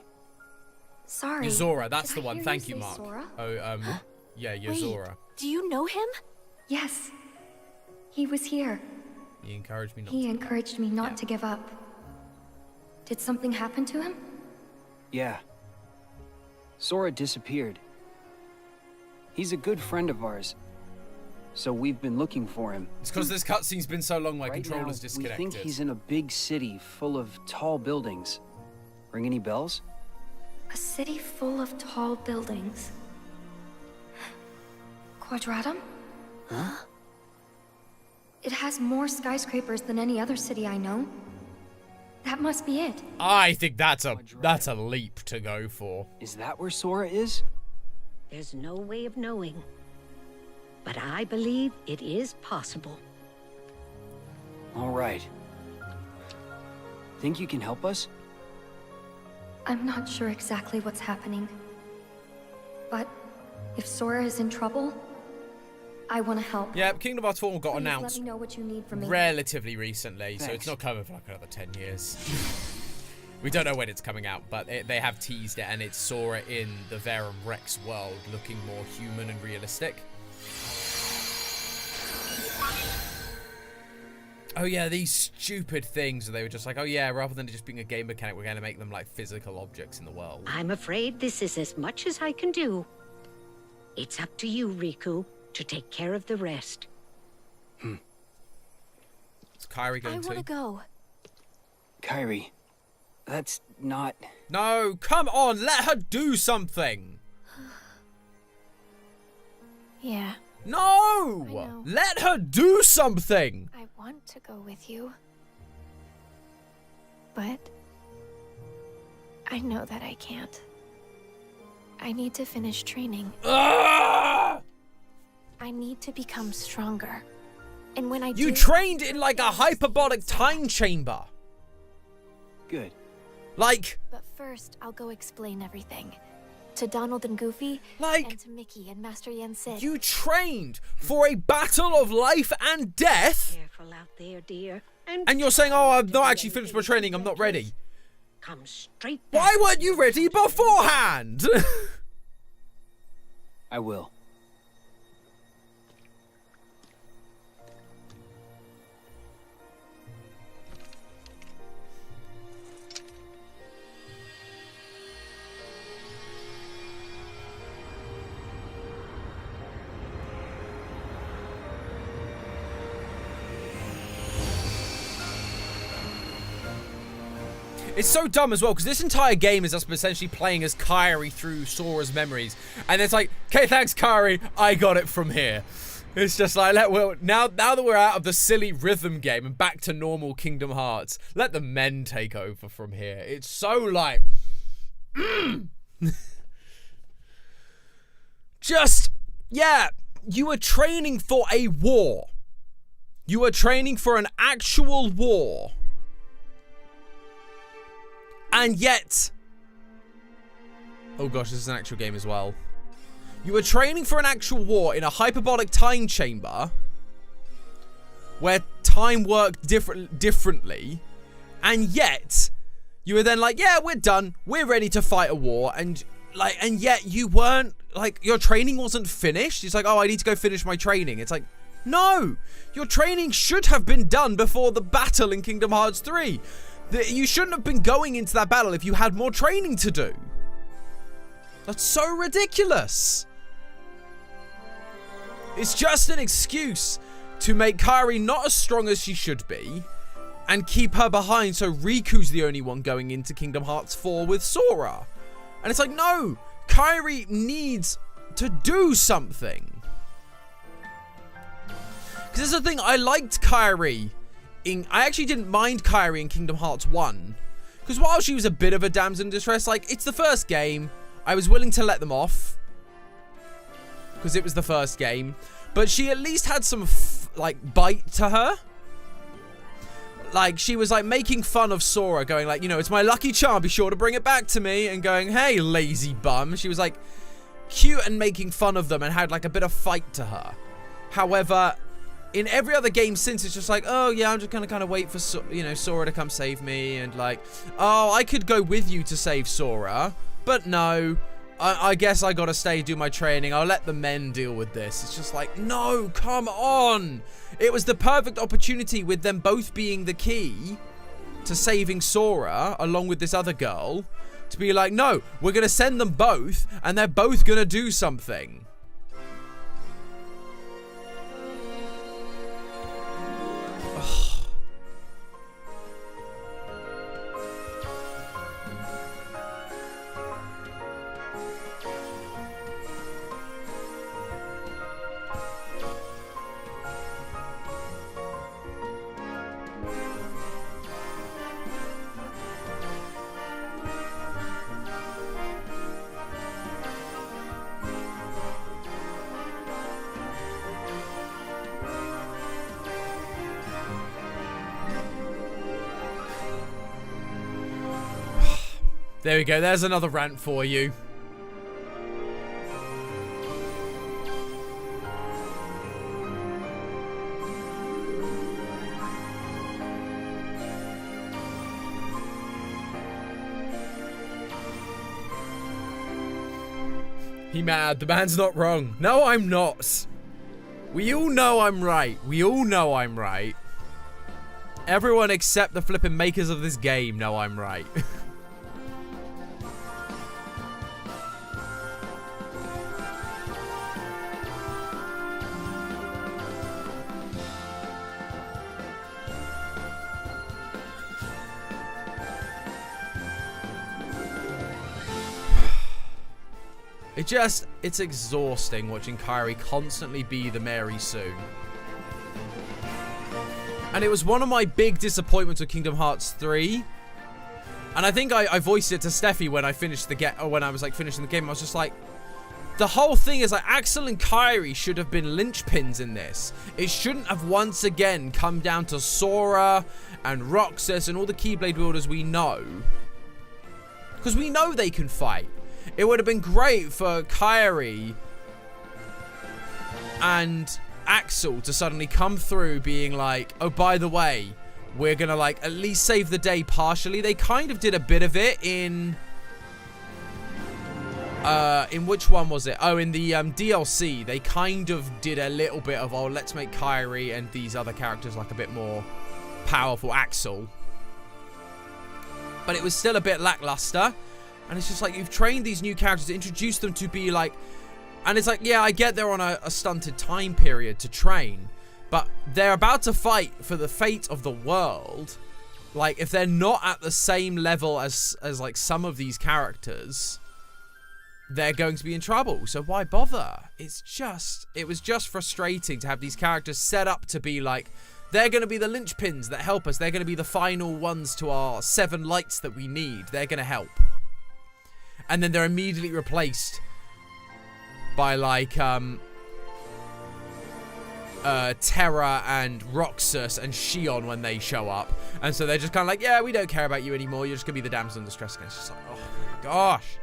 Speaker 2: Sorry.
Speaker 1: Yozora, that's
Speaker 2: Did
Speaker 1: the
Speaker 2: I
Speaker 1: one.
Speaker 2: hear
Speaker 1: Thank
Speaker 2: you
Speaker 1: you,
Speaker 2: say
Speaker 1: Mark.
Speaker 2: Sora?
Speaker 1: Oh, yeah, Yozora.
Speaker 7: Wait, do you know him?
Speaker 12: Yes. He was here.
Speaker 1: He encouraged me not
Speaker 12: He encouraged me not to give up. Did something happen to him?
Speaker 10: Yeah. Sora disappeared. He's a good friend of ours, so we've been looking for him.
Speaker 1: It's because this cutscene's been so long, my
Speaker 10: Right
Speaker 1: controller's
Speaker 10: now,
Speaker 1: disconnected.
Speaker 10: we think he's in a big city full of tall buildings. Ring any bells?
Speaker 12: A city full of tall buildings. Quadratum?
Speaker 10: Huh?
Speaker 12: It has more skyscrapers than any other city I know. That must be it.
Speaker 1: I think that's a leap to go for.
Speaker 10: Is that where Sora is?
Speaker 11: There's no way of knowing. But I believe it is possible.
Speaker 10: All right. Think you can help us?
Speaker 12: I'm not sure exactly what's happening. But if Sora is in trouble, I want to help.
Speaker 1: Yeah, Kingdom Hearts 4 got
Speaker 12: Please
Speaker 1: announced
Speaker 12: let me know what you need from me.
Speaker 1: relatively recently, so it's
Speaker 10: Thanks.
Speaker 1: not coming for like another 10 years. We don't know when it's coming out, but they have teased it, and it's Sora in the Verum Rex world, looking more human and realistic. Oh yeah, these stupid things. They were just like, oh yeah, rather than just being a game mechanic, we're going to make them like physical objects in the world.
Speaker 11: I'm afraid this is as much as I can do. It's up to you, Riku, to take care of the rest.
Speaker 1: Is Kairi going
Speaker 7: I want to go.
Speaker 10: Kairi, that's not...
Speaker 1: No, come on, let her do something.
Speaker 2: Yeah,
Speaker 1: No!
Speaker 2: know.
Speaker 1: Let her do something!
Speaker 2: I want to go with you. But I know that I can't. I need to finish training.
Speaker 1: Ah!
Speaker 2: I need to become stronger. And when I
Speaker 1: You
Speaker 2: do,
Speaker 1: trained in like a hyperbolic time chamber.
Speaker 10: Good.
Speaker 1: Like,
Speaker 2: But first, I'll go explain everything. To Donald and Goofy,
Speaker 1: Like,
Speaker 2: and to Mickey and Master Yen Sid.
Speaker 1: you trained for a battle of life and death,
Speaker 11: Careful out there, dear.
Speaker 1: and you're saying, oh, I've not actually finished my training, I'm not ready.
Speaker 11: Come straight back.
Speaker 1: Why weren't you ready beforehand?
Speaker 10: I will.
Speaker 1: It's so dumb as well, because this entire game is us essentially playing as Kairi through Sora's memories. And it's like, okay, thanks, Kairi, I got it from here. It's just like, now that we're out of the silly rhythm game and back to normal Kingdom Hearts, let the men take over from here. It's so like... Just, yeah, you were training for a war. You were training for an actual war. And yet... Oh gosh, this is an actual game as well. You were training for an actual war in a hyperbolic time chamber where time worked differently, and yet you were then like, yeah, we're done. We're ready to fight a war, and yet you weren't, like, your training wasn't finished. It's like, oh, I need to go finish my training. It's like, no, your training should have been done before the battle in Kingdom Hearts 3. You shouldn't have been going into that battle if you had more training to do. That's so ridiculous. It's just an excuse to make Kairi not as strong as she should be and keep her behind so Riku's the only one going into Kingdom Hearts 4 with Sora. And it's like, no, Kairi needs to do something. Because that's the thing, I liked Kairi. I actually didn't mind Kairi in Kingdom Hearts 1. Because while she was a bit of a damsel in distress, like, it's the first game. I was willing to let them off. Because it was the first game. But she at least had some, like, bite to her. Like, she was, like, making fun of Sora, going, like, you know, it's my lucky charm, be sure to bring it back to me. And going, hey, lazy bum. She was, like, cute and making fun of them and had, like, a bit of fight to her. However, in every other game since, it's just like, oh, yeah, I'm just going to kind of wait for, Sora to come save me. And, like, oh, I could go with you to save Sora. But no, I guess I got to stay, do my training. I'll let the men deal with this. It's just like, no, come on. It was the perfect opportunity with them both being the key to saving Sora, along with this other girl, to be like, no, we're going to send them both, and they're both going to do something. There we go. There's another rant for you. He mad. The man's not wrong. No, I'm not. We all know I'm right. We all know I'm right. Everyone except the flipping makers of this game know I'm right. It's exhausting watching Kairi constantly be the Mary Sue. And it was one of my big disappointments with Kingdom Hearts 3. And I think I voiced it to Steffi when I finished when I was like finishing the game. I was just like, the whole thing is like Axel and Kairi should have been linchpins in this. It shouldn't have once again come down to Sora and Roxas and all the Keyblade wielders we know. Because we know they can fight. It would have been great for Kairi and Axel to suddenly come through being like, oh, by the way, we're gonna like at least save the day partially. They kind of did a bit of it in which one was it? Oh, in the DLC, they kind of did a little bit of, oh, let's make Kairi and these other characters like a bit more powerful, Axel. But it was still a bit lackluster. And it's just like, you've trained these new characters, introduced them to be like... And it's like, yeah, I get they're on a stunted time period to train. But they're about to fight for the fate of the world. Like, if they're not at the same level as like some of these characters, they're going to be in trouble. So why bother? It was just frustrating to have these characters set up to be like, they're going to be the linchpins that help us. They're going to be the final ones to our 7 lights that we need. They're going to help. And then they're immediately replaced by like Terra and Roxas and Shion when they show up. And so they're just kind of like, yeah, we don't care about you anymore. You're just going to be the damsel in distress. And it's just like, oh my gosh.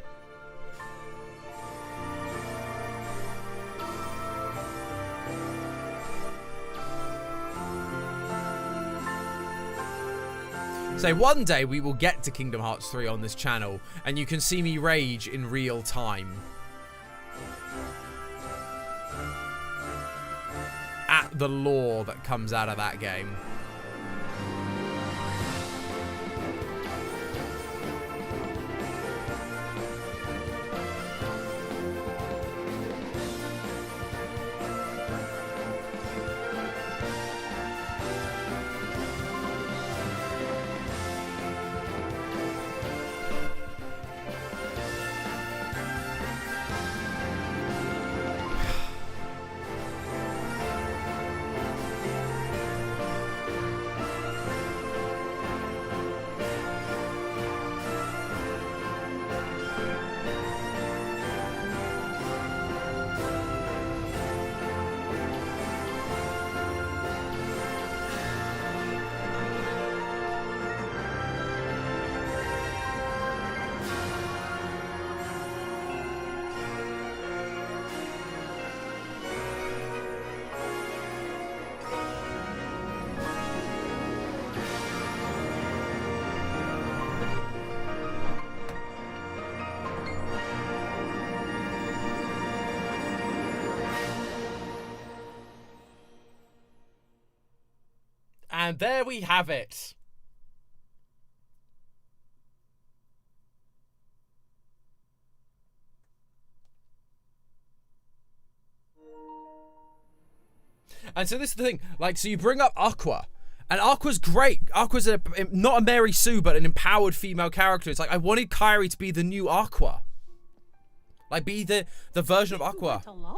Speaker 1: So one day we will get to Kingdom Hearts 3 on this channel, and you can see me rage in real time at the lore that comes out of that game. And there we have it. And so this is the thing, like, so you bring up Aqua, and Aqua's great. Aqua's not a Mary Sue, but an empowered female character. It's like, I wanted Kairi to be the new Aqua. Like, be the version of Aqua.
Speaker 13: Alone?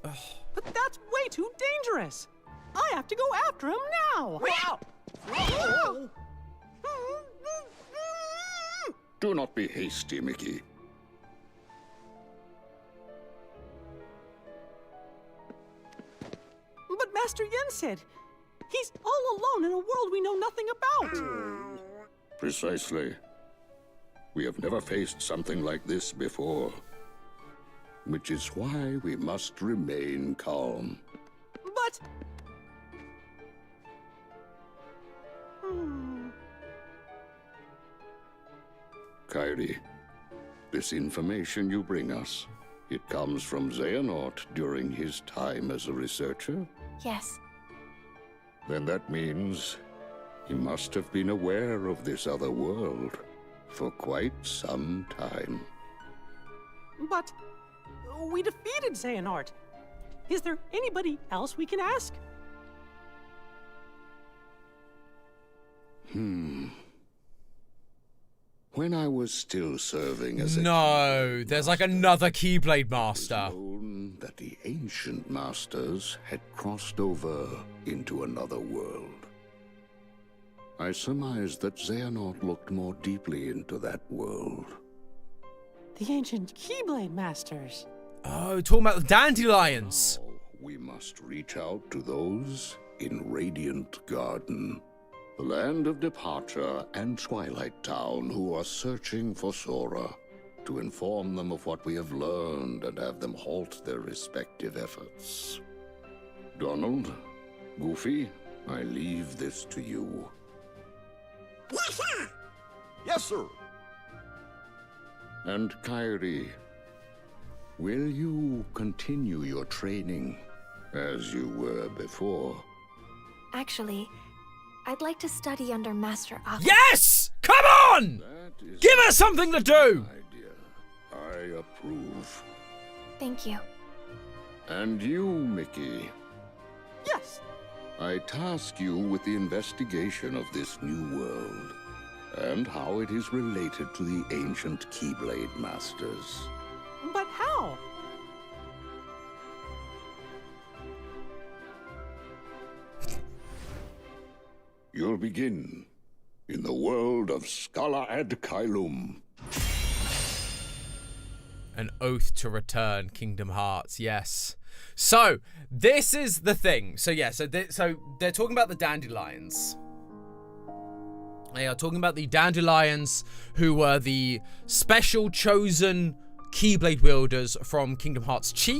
Speaker 13: But that's way too dangerous. I have to go after him now.
Speaker 5: Do not be hasty, Mickey.
Speaker 13: But Master Yen said he's all alone in a world we know nothing about.
Speaker 5: Precisely. We have never faced something like this before. Which is why we must remain calm.
Speaker 13: But...
Speaker 5: Kairi, this information you bring us, it comes from Xehanort during his time as a researcher?
Speaker 2: Yes.
Speaker 5: Then that means he must have been aware of this other world for quite some time.
Speaker 13: But we defeated Xehanort. Is there anybody else we can ask?
Speaker 5: When I was still serving as a...
Speaker 1: No, there's like another Keyblade Master.
Speaker 5: It was known that the ancient masters had crossed over into another world. I surmised that Xehanort looked more deeply into that world.
Speaker 13: The ancient Keyblade Masters.
Speaker 1: Oh, talking about the dandelions.
Speaker 5: Now we must reach out to those in Radiant Garden, the land of departure and Twilight Town, who are searching for Sora, to inform them of what we have learned and have them halt their respective efforts. Donald, Goofy, I leave this to you.
Speaker 14: Yes, sir! Yes, sir!
Speaker 5: And Kairi, will you continue your training as you were before?
Speaker 2: Actually, I'd like to study under Master Aqua.
Speaker 1: Yes! Come on! Give us something to do!
Speaker 5: I approve.
Speaker 2: Thank you.
Speaker 5: And you, Mickey.
Speaker 13: Yes.
Speaker 5: I task you with the investigation of this new world and how it is related to the ancient Keyblade Masters.
Speaker 13: But how?
Speaker 5: You'll begin in the world of Scala ad Caelum.
Speaker 1: An oath to return, Kingdom Hearts, yes. So, this is the thing. So, yeah, so they're talking about the dandelions. They are talking about the dandelions who were the special chosen Keyblade wielders from Kingdom Hearts Chi,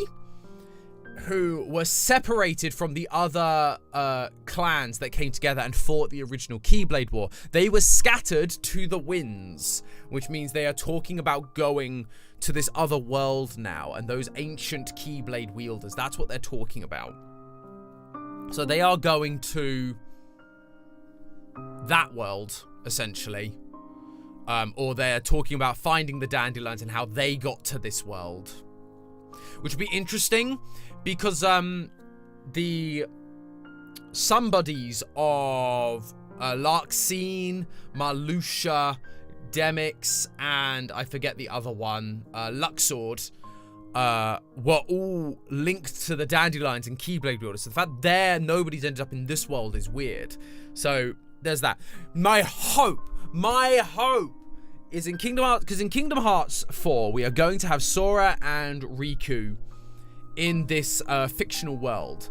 Speaker 1: who were separated from the other clans that came together and fought the original Keyblade War. They were scattered to the winds, which means they are talking about going to this other world now, and those ancient Keyblade wielders, that's what they're talking about. So they are going to that world, essentially. Or they're talking about finding the dandelions and how they got to this world. Which would be interesting, because the somebodies of Larxene, Marluxia, Demyx, and I forget the other one, Luxord, were all linked to the dandelions and Keyblade wielders. So the fact nobody's ended up in this world is weird. So there's that. My hope is in Kingdom Hearts, because in Kingdom Hearts 4, we are going to have Sora and Riku in this fictional world.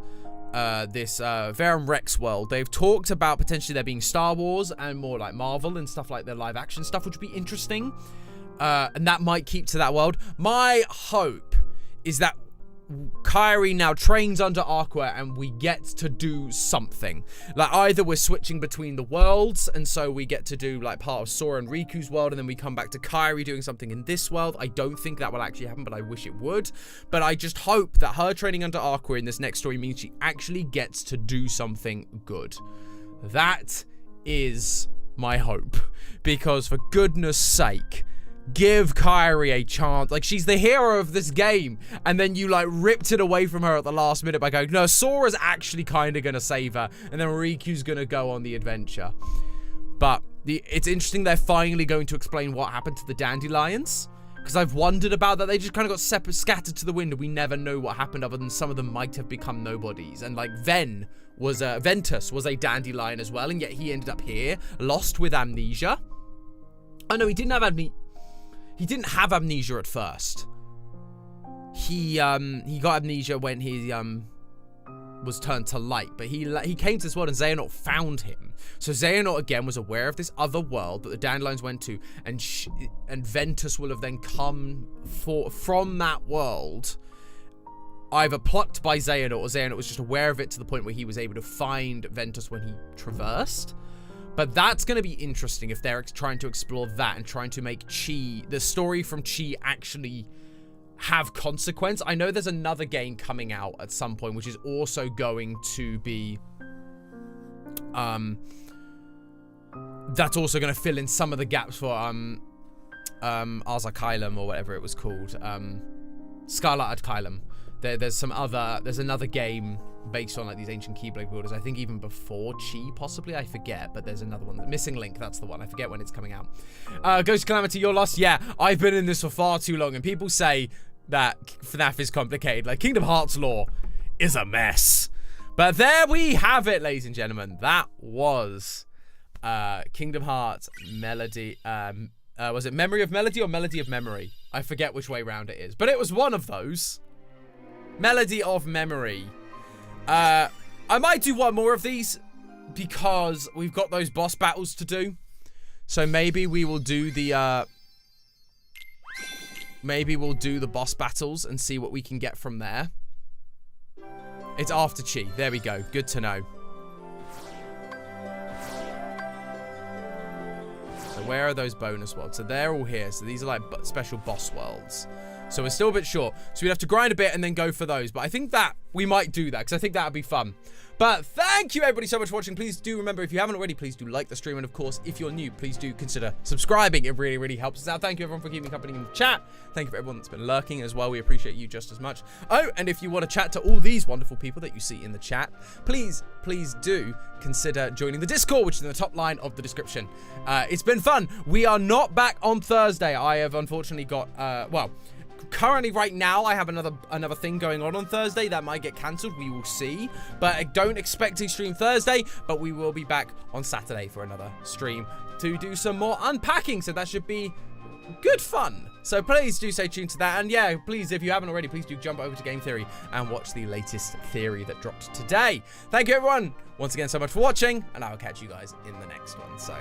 Speaker 1: This Verum Rex world. They've talked about potentially there being Star Wars and more like Marvel and stuff like their live action stuff, which would be interesting. And that might keep to that world. My hope is that Kairi now trains under Aqua and we get to do something. Like, either we're switching between the worlds, and so we get to do like part of Sora and Riku's world, and then we come back to Kairi doing something in this world. I don't think that will actually happen, but I wish it would. But I just hope that her training under Aqua in this next story means she actually gets to do something good. That is my hope. Because for goodness sake, give Kairi a chance. Like, she's the hero of this game. And then you, like, ripped it away from her at the last minute by going, no, Sora's actually kind of going to save her. And then Riku's going to go on the adventure. But it's interesting they're finally going to explain what happened to the dandelions. Because I've wondered about that. They just kind of got scattered to the wind. And we never know what happened other than some of them might have become nobodies. And, like, Ventus was a dandelion as well. And yet he ended up here, lost with amnesia. Oh, no, he didn't have amnesia. He didn't have amnesia at first. He got amnesia when he was turned to light, but he came to this world and Xehanort found him. So Xehanort again was aware of this other world that the dandelions went to, and Ventus will have then come from that world, either plucked by Xehanort or Xehanort was just aware of it to the point where he was able to find Ventus when he traversed. But that's going to be interesting if they're trying to explore that and trying to make the story from Chi actually have consequence. I know there's another game coming out at some point, which is also going to be, that's also going to fill in some of the gaps for, Arzakylum or whatever it was called, Scarlet Adkylum. There's another game based on like these ancient Keyblade wielders. I think even before Chi, possibly. I forget, but there's another one. Missing Link, that's the one. I forget when it's coming out. Ghost Calamity, you're lost. Yeah, I've been in this for far too long, and people say that FNAF is complicated. Like, Kingdom Hearts lore is a mess. But there we have it, ladies and gentlemen. That was Kingdom Hearts Melody. Was it Memory of Melody or Melody of Memory? I forget which way round it is, but it was one of those. Melody of Memory. I might do one more of these because we've got those boss battles to do. So maybe we will do the boss battles and see what we can get from there. It's after Chi. There we go. Good to know. So where are those bonus worlds? So they're all here. So these are like special boss worlds. So we're still a bit short. So we'd have to grind a bit and then go for those. But I think that we might do that because I think that would be fun. But thank you everybody so much for watching. Please do remember, if you haven't already, please do like the stream. And of course, if you're new, please do consider subscribing. It really, really helps us out. Thank you everyone for keeping company in the chat. Thank you for everyone that's been lurking as well. We appreciate you just as much. Oh, and if you want to chat to all these wonderful people that you see in the chat, please do consider joining the Discord, which is in the top line of the description. It's been fun. We are not back on Thursday. I have unfortunately got, currently right now I have another thing going on Thursday that might get cancelled. We will see, but I don't expect to stream Thursday, but we will be back on Saturday for another stream to do some more unpacking, so that should be good fun. So please do stay tuned to that, and yeah, please, if you haven't already, please do jump over to Game Theory and watch the latest theory that dropped today. Thank you everyone once again so much for watching, and I'll catch you guys in the next one. So